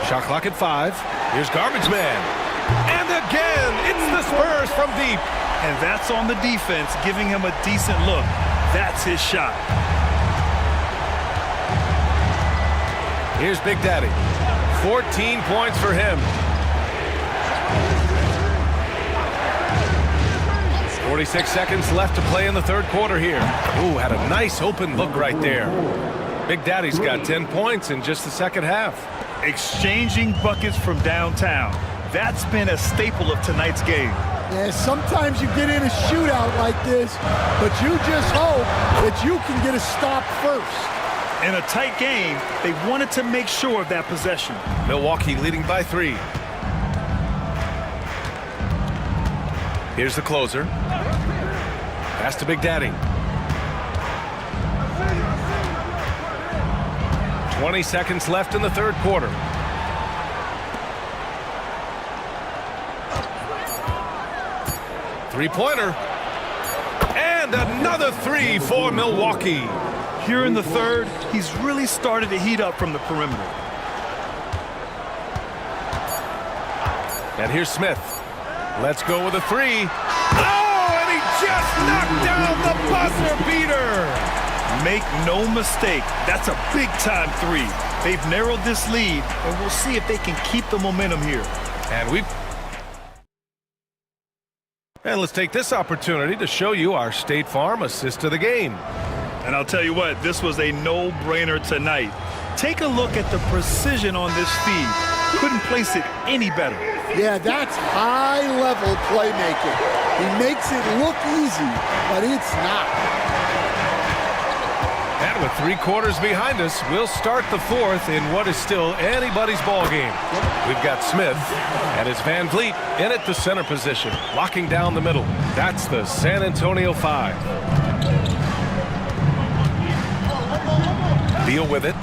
[SPEAKER 1] Shot clock at 5. Here's Garbage Man. And again, it's the Spurs from deep.
[SPEAKER 2] And that's on the defense, giving him a decent look. That's his shot.
[SPEAKER 1] Here's Big Daddy. 14 points for him. 46 seconds left to play in the third quarter here. Ooh, had a nice open look right there. Big Daddy's got 10 points in just the second half.
[SPEAKER 2] Exchanging buckets from downtown. That's been a staple of tonight's game.
[SPEAKER 4] Yeah, sometimes you get in a shootout like this, but you just hope that you can get a stop first.
[SPEAKER 2] In a tight game, they wanted to make sure of that possession.
[SPEAKER 1] Milwaukee leading by 3. Here's the closer. Pass to Big Daddy. 20 seconds left in the third quarter. Three-pointer. And another 3 for Milwaukee.
[SPEAKER 2] Here in the third, he's really started to heat up from the perimeter.
[SPEAKER 1] And here's Smith. Let's go with a 3. Oh, and he just knocked down the buzzer beater.
[SPEAKER 2] Make no mistake, that's a big-time 3. They've narrowed this lead, and we'll see if they can keep the momentum here.
[SPEAKER 1] And let's take this opportunity to show you our State Farm assist of the game.
[SPEAKER 2] And I'll tell you what, this was a no-brainer tonight. Take a look at the precision on this feed. Couldn't place it any better.
[SPEAKER 4] Yeah, that's high-level playmaking. He makes it look easy, but it's not.
[SPEAKER 1] And with 3 quarters behind us, we'll start the fourth in what is still anybody's ball game. We've got Smith, and it's Van Vliet in at the center position, locking down the middle. That's the San Antonio 5. Beal with it.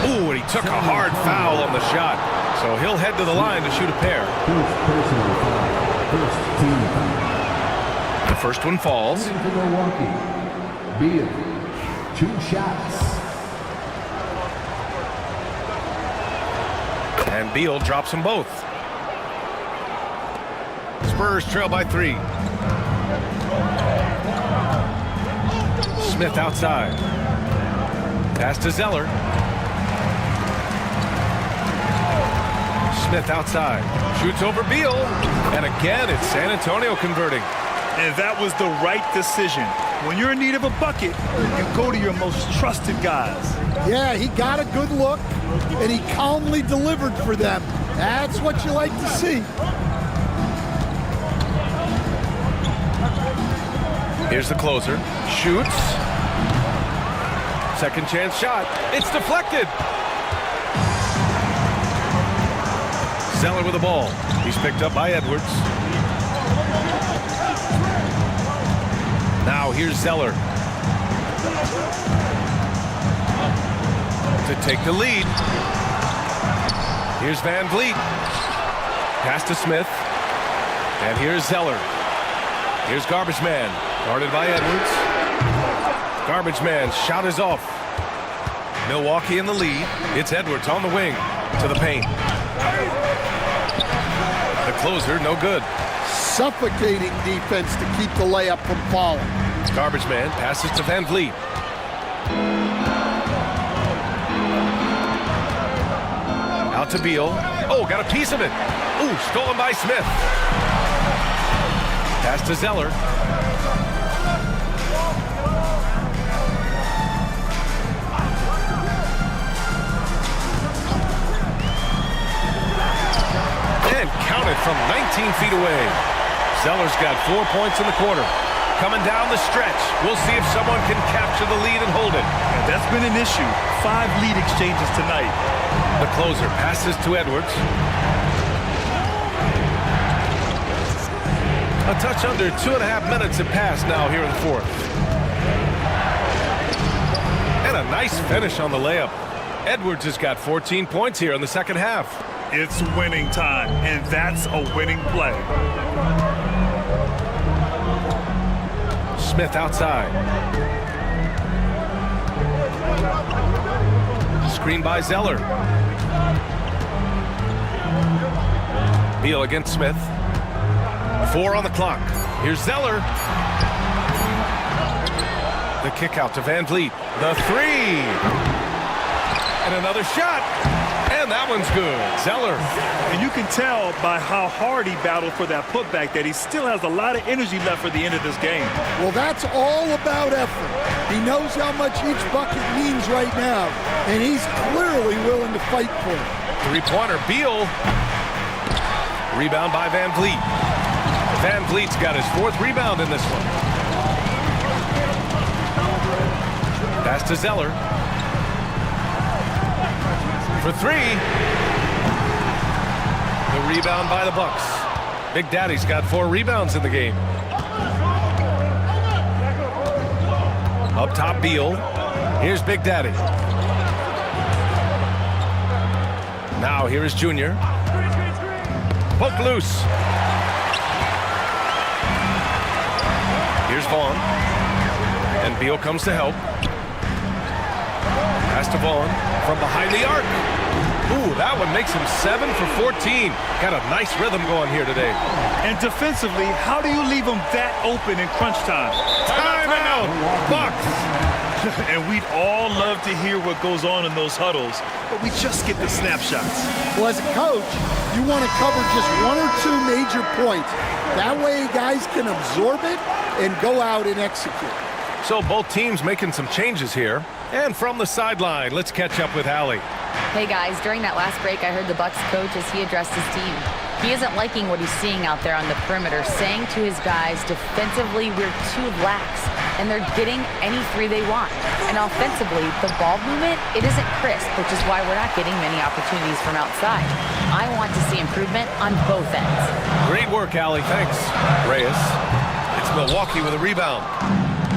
[SPEAKER 1] Ooh, and he took a hard foul on the shot. So he'll head to the line to shoot a pair. The first one falls.
[SPEAKER 3] Beal, 2 shots.
[SPEAKER 1] And Beal drops them both. Spurs trail by 3. Smith outside. Pass to Zeller. Smith outside. Shoots over Beal. And again, it's San Antonio converting.
[SPEAKER 2] And that was the right decision. When you're in need of a bucket, you go to your most trusted guys.
[SPEAKER 4] Yeah, he got a good look, and he calmly delivered for them. That's what you like to see.
[SPEAKER 1] Here's the closer. Shoots. Second chance shot. It's deflected. Zeller with the ball. He's picked up by Edwards. Now here's Zeller to take the lead. Here's Van Vliet. Pass to Smith. And here's Zeller. Here's Garbage Man. Guarded by Edwards. Garbage Man shot is off. Milwaukee in the lead. It's Edwards on the wing to the paint. The closer, no good.
[SPEAKER 4] Suffocating defense to keep the layup from falling.
[SPEAKER 1] Garbage Man passes to Van Vliet. Out to Beal. Oh, got a piece of it. Ooh, stolen by Smith. Pass to Zeller. And counted from 19 feet away. Zeller's got 4 points in the quarter. Coming down the stretch. We'll see if someone can capture the lead and hold it.
[SPEAKER 2] And that's been an issue. 5 lead exchanges tonight.
[SPEAKER 1] The closer passes to Edwards. A touch under 2.5 minutes have passed now here in the fourth. And a nice finish on the layup. Edwards has got 14 points here in the second half.
[SPEAKER 2] It's winning time, and that's a winning play.
[SPEAKER 1] Smith outside. Screen by Zeller. Beal against Smith. 4 on the clock. Here's Zeller. The kick out to Van Vliet. The 3. And another shot. And that one's good. Zeller.
[SPEAKER 2] And you can tell by how hard he battled for that putback that he still has a lot of energy left for the end of this game.
[SPEAKER 4] Well, that's all about effort. He knows how much each bucket means right now, and he's clearly willing to fight for it.
[SPEAKER 1] Three-pointer, Beal. Rebound by Van Vliet. Van Vliet's got his 4th rebound in this one. Pass to Zeller. For 3. The rebound by the Bucks. Big Daddy's got 4 rebounds in the game. Up top, Beal. Here's Big Daddy. Now here is Junior. Poke loose. Here's Vaughn. And Beal comes to help. Pass to Vaughn from behind the arc. Ooh, that one makes him 7 for 14. Got a nice rhythm going here today.
[SPEAKER 2] And defensively, how do you leave him that open in crunch time?
[SPEAKER 1] Timeout, Bucks.
[SPEAKER 2] And we'd all love to hear what goes on in those huddles, but we just get the snapshots.
[SPEAKER 4] Well, as a coach, you want to cover just 1 or 2 major points. That way guys can absorb it and go out and execute.
[SPEAKER 1] So both teams making some changes here. And from the sideline, let's catch up with Hallie.
[SPEAKER 5] Hey guys, during that last break, I heard the Bucks coach as he addressed his team. He isn't liking what he's seeing out there on the perimeter, saying to his guys, defensively, we're too lax, and they're getting any 3 they want. And offensively, the ball movement, it isn't crisp, which is why we're not getting many opportunities from outside. I want to see improvement on both ends.
[SPEAKER 1] Great work, Hallie. Thanks. Reyes. It's Milwaukee with a rebound.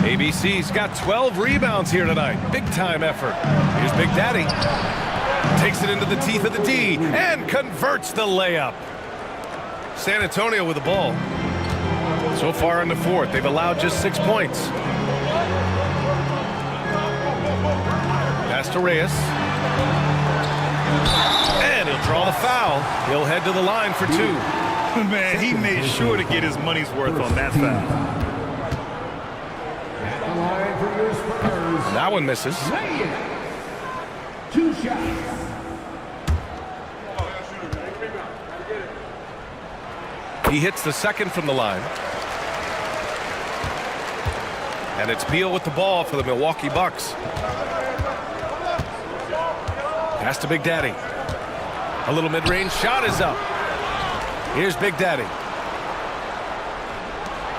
[SPEAKER 1] ABC's got 12 rebounds here tonight. Big-time effort. Here's Big Daddy. Takes it into the teeth of the D and converts the layup. San Antonio with the ball. So far in the 4th, they've allowed just 6 points. Pass to Reyes. And he'll draw the foul. He'll head to the line for 2.
[SPEAKER 2] Man, he made sure to get his money's worth on that foul.
[SPEAKER 1] That one misses.
[SPEAKER 3] 2 shots.
[SPEAKER 1] He hits the 2nd from the line. And it's Beal with the ball for the Milwaukee Bucks. Pass to Big Daddy. A little mid-range shot is up. Here's Big Daddy.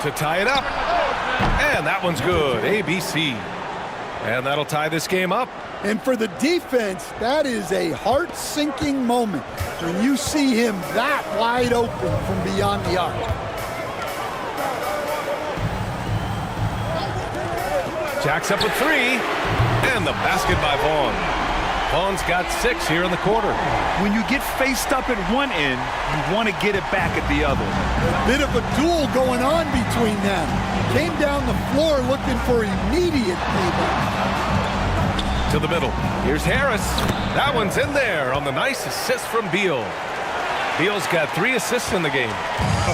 [SPEAKER 1] To tie it up. And that one's good. ABC. And that'll tie this game up.
[SPEAKER 4] And for the defense, that is a heart-sinking moment when you see him that wide open from beyond the arc.
[SPEAKER 1] Jacks up with 3. And the basket by Vaughn. Vaughn's got 6 here in the quarter.
[SPEAKER 2] When you get faced up at one end, you want to get it back at the other.
[SPEAKER 4] Bit of a duel going on between them. Came down the floor looking for immediate payback.
[SPEAKER 1] To the middle. Here's Harris. That one's in there on the nice assist from Beal. Beal's got 3 assists in the game.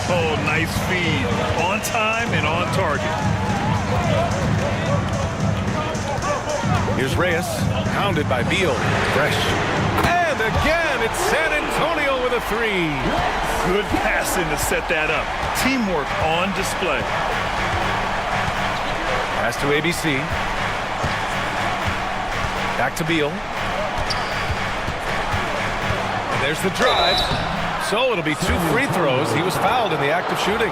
[SPEAKER 2] Oh, nice feed. On time and on target.
[SPEAKER 1] Here's Reyes, hounded by Beal. Fresh. And again, it's San Antonio with a 3.
[SPEAKER 2] Good passing to set that up. Teamwork on display.
[SPEAKER 1] Pass to ABC. Back to Beal. And there's the drive. So it'll be 2 free throws. He was fouled in the act of shooting.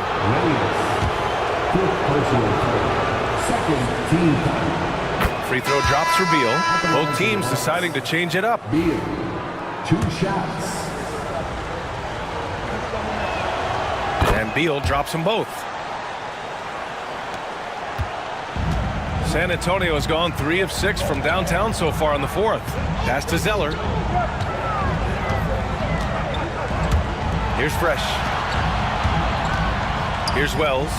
[SPEAKER 3] Second team foul.
[SPEAKER 1] Free throw drops for Beal. Both teams deciding to change it up.
[SPEAKER 3] Beal, 2 shots.
[SPEAKER 1] And Beal drops them both. San Antonio has gone 3 of 6 from downtown so far in the 4th. Pass to Zeller. Here's Fresh. Here's Wells.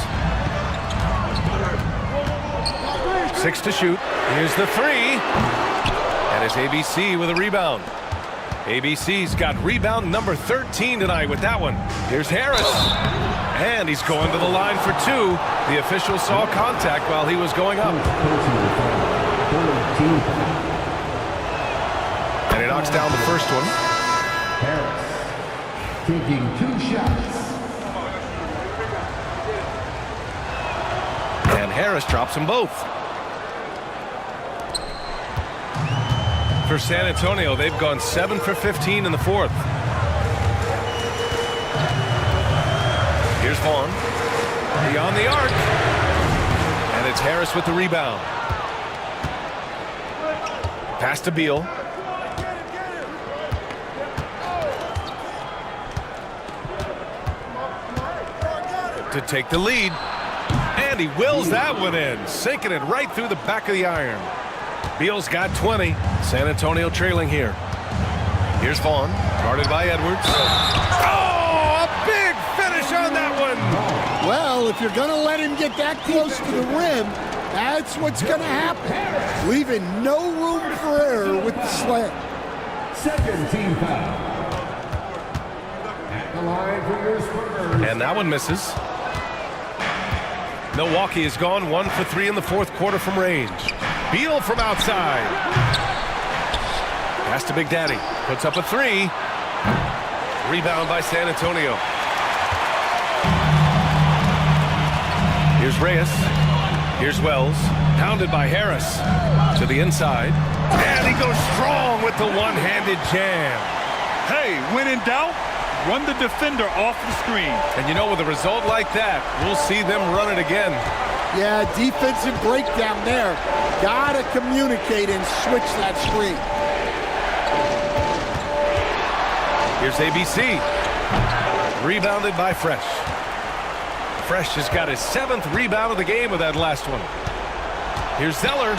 [SPEAKER 1] 6 to shoot. Here's the 3. And it's ABC with a rebound. ABC's got rebound number 13 tonight with that one. Here's Harris. And he's going to the line for two. The official saw contact while he was going up. And he knocks down the first one.
[SPEAKER 3] Harris taking 2 shots.
[SPEAKER 1] And Harris drops them both. For San Antonio, they've gone 7 for 15 in the fourth. Here's Vaughn. Beyond the arc. And it's Harris with the rebound. Pass to Beal. To take the lead. And he wills that one in, sinking it right through the back of the iron. Beal's got 20. San Antonio trailing here. Here's Vaughn, guarded by Edwards. Oh, a big finish on that one.
[SPEAKER 4] Well, if you're going to let him get that close to the rim, that's what's going to happen. Leaving no room for error with the slam.
[SPEAKER 3] Second team foul. At the line for your Spurs.
[SPEAKER 1] And that one misses. Milwaukee has gone 1 for 3 in the fourth quarter from range. Beal from outside. Pass to Big Daddy. Puts up a 3. Rebound by San Antonio. Here's Reyes. Here's Wells. Pounded by Harris. To the inside. And he goes strong with the one-handed jam.
[SPEAKER 2] Hey, when in doubt, run the defender off the screen.
[SPEAKER 1] And you know, with a result like that, we'll see them run it again.
[SPEAKER 4] Yeah, defensive breakdown there. Gotta communicate and switch that screen.
[SPEAKER 1] Here's ABC. Rebounded by Fresh. Fresh has got his 7th rebound of the game with that last one. Here's Zeller.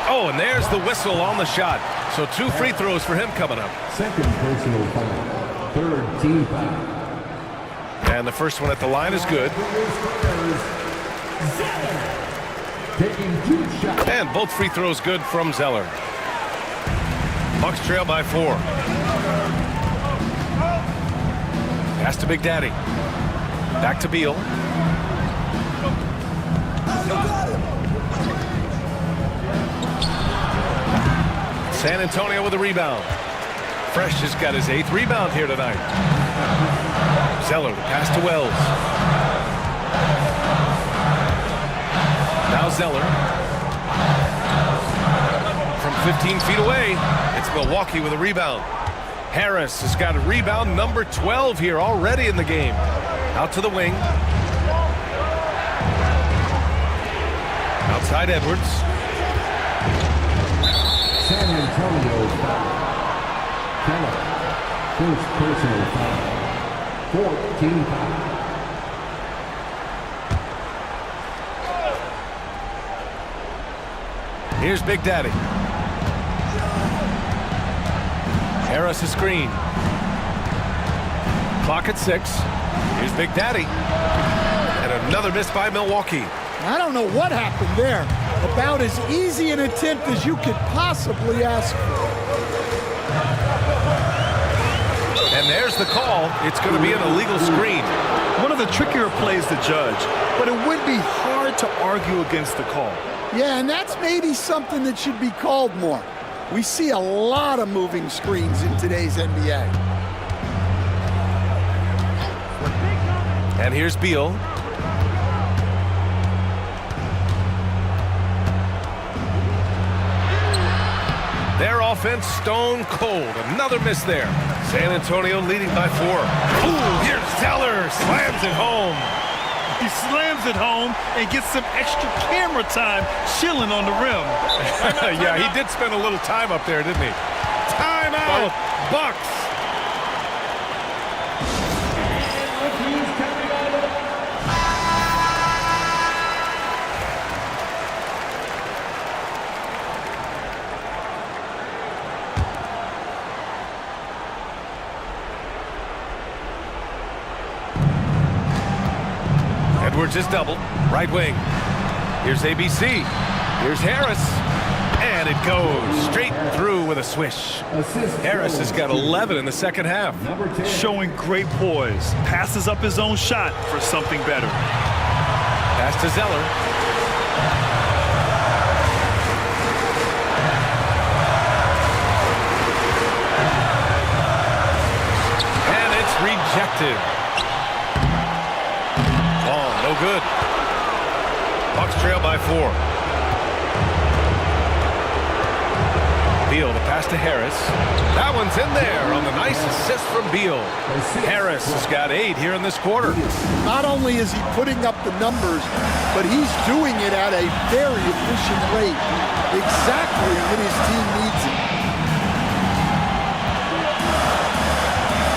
[SPEAKER 1] Oh, and there's the whistle on the shot. So 2 free throws for him coming up.
[SPEAKER 3] Second personal foul. Third team foul.
[SPEAKER 1] And the first one at the line is good.
[SPEAKER 3] Taking 2 shots.
[SPEAKER 1] And both free throws good from Zeller. Bucks trail by 4. Pass to Big Daddy. Back to Beal. San Antonio with a rebound. Fresh has got his 8th rebound here tonight. Zeller, the pass to Wells. Now Zeller. From 15 feet away, it's Milwaukee with a rebound. Harris has got a rebound number 12 here already in the game. Out to the wing. Outside Edwards.
[SPEAKER 3] San Antonio foul. Keller. First personal foul. Fourth team foul.
[SPEAKER 1] Here's Big Daddy. Harris a screen. Clock at 6. Here's Big Daddy. And another miss by Milwaukee.
[SPEAKER 4] I don't know what happened there. About as easy an attempt as you could possibly ask for.
[SPEAKER 1] And there's the call. It's going to be an illegal screen.
[SPEAKER 2] One of the trickier plays to judge, but it would be hard to argue against the call.
[SPEAKER 4] Yeah, and that's maybe something that should be called more. We see a lot of moving screens in today's NBA.
[SPEAKER 1] And here's Beal. Their offense stone cold. Another miss there. San Antonio leading by 4. Ooh, here's Zeller. Slams it home.
[SPEAKER 2] He slams it home and gets some extra camera time chilling on the rim.
[SPEAKER 1] Yeah, he did spend a little time up there, didn't he? Timeout, Bucks. Edwards is doubled. Right wing. Here's ABC. Here's Harris. And And it goes straight through with a swish. Harris has got 11 in the second half.
[SPEAKER 2] Showing great poise. Passes up his own shot for something better.
[SPEAKER 1] Pass to Zeller. And it's rejected. Oh, no good. Bucks trail by 4. Beal, the pass to Harris. That one's in there on the nice assist from Beal. Harris has got 8 here in this quarter.
[SPEAKER 4] Not only is he putting up the numbers, but he's doing it at a very efficient rate. Exactly when his team needs it.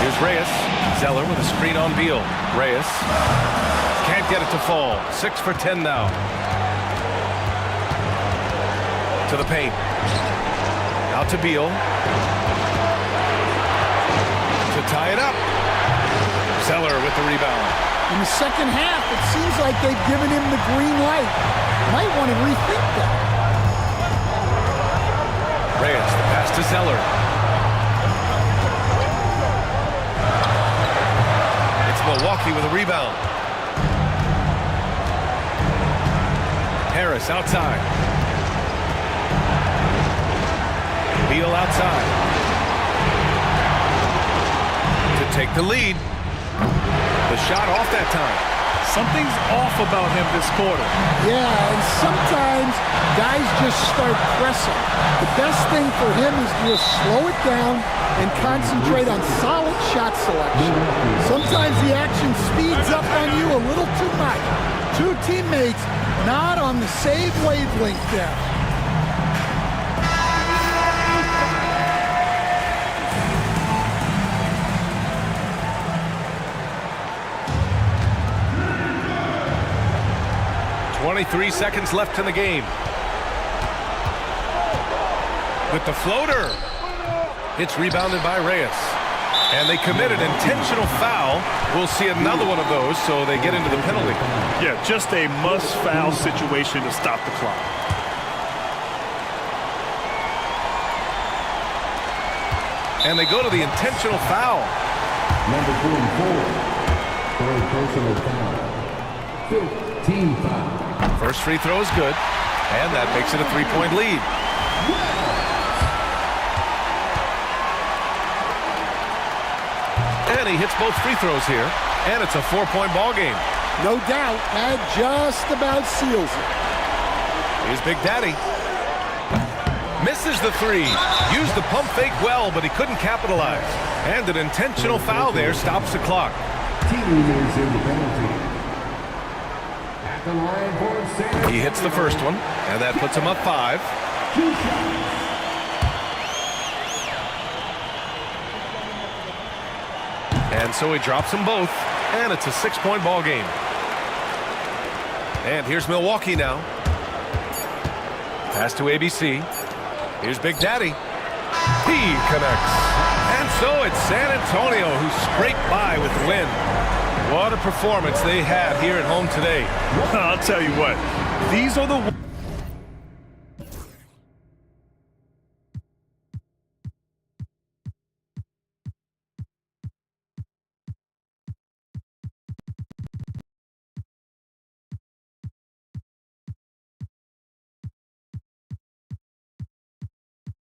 [SPEAKER 1] Here's Reyes. Zeller with a screen on Beal. Reyes can't get it to fall. 6 for 10 now. To the paint. Out to Beal. To tie it up. Zeller with the rebound.
[SPEAKER 4] In the second half, it seems like they've given him the green light. Might want to rethink that.
[SPEAKER 1] Reyes, the pass to Zeller. It's Milwaukee with a rebound. Harris outside. Beal outside. To take the lead. The shot off that time.
[SPEAKER 2] Something's off about him this quarter.
[SPEAKER 4] Yeah, and sometimes guys just start pressing. The best thing for him is to just slow it down and concentrate on solid shot selection. Sometimes the action speeds up on you a little too much. Two teammates not on the same wavelength there.
[SPEAKER 1] .23 seconds left in the game. With the floater. It's rebounded by Reyes. And they committed intentional foul. We'll see another one of those, so they get into the penalty.
[SPEAKER 2] Yeah, just a must-foul situation to stop the clock.
[SPEAKER 1] And they go to the intentional foul.
[SPEAKER 3] Number 44. For a personal foul. 15 foul.
[SPEAKER 1] First free throw is good, and that makes it a 3-point lead. And he hits both free throws here, and it's a 4-point ball game.
[SPEAKER 4] No doubt, that just about seals it.
[SPEAKER 1] Here's Big Daddy. Misses the 3. Used the pump fake well, but he couldn't capitalize. And an intentional foul there stops the clock.
[SPEAKER 3] Team leaders in the penalty. The line for San
[SPEAKER 1] He hits the first one, and that puts him up 5. And so he drops them both, and it's a 6-point ball game. And here's Milwaukee now. Pass to ABC. Here's Big Daddy. He connects. And so it's San Antonio who scraped by with the win. What a performance they had here at home today.
[SPEAKER 2] I'll tell you what, these are the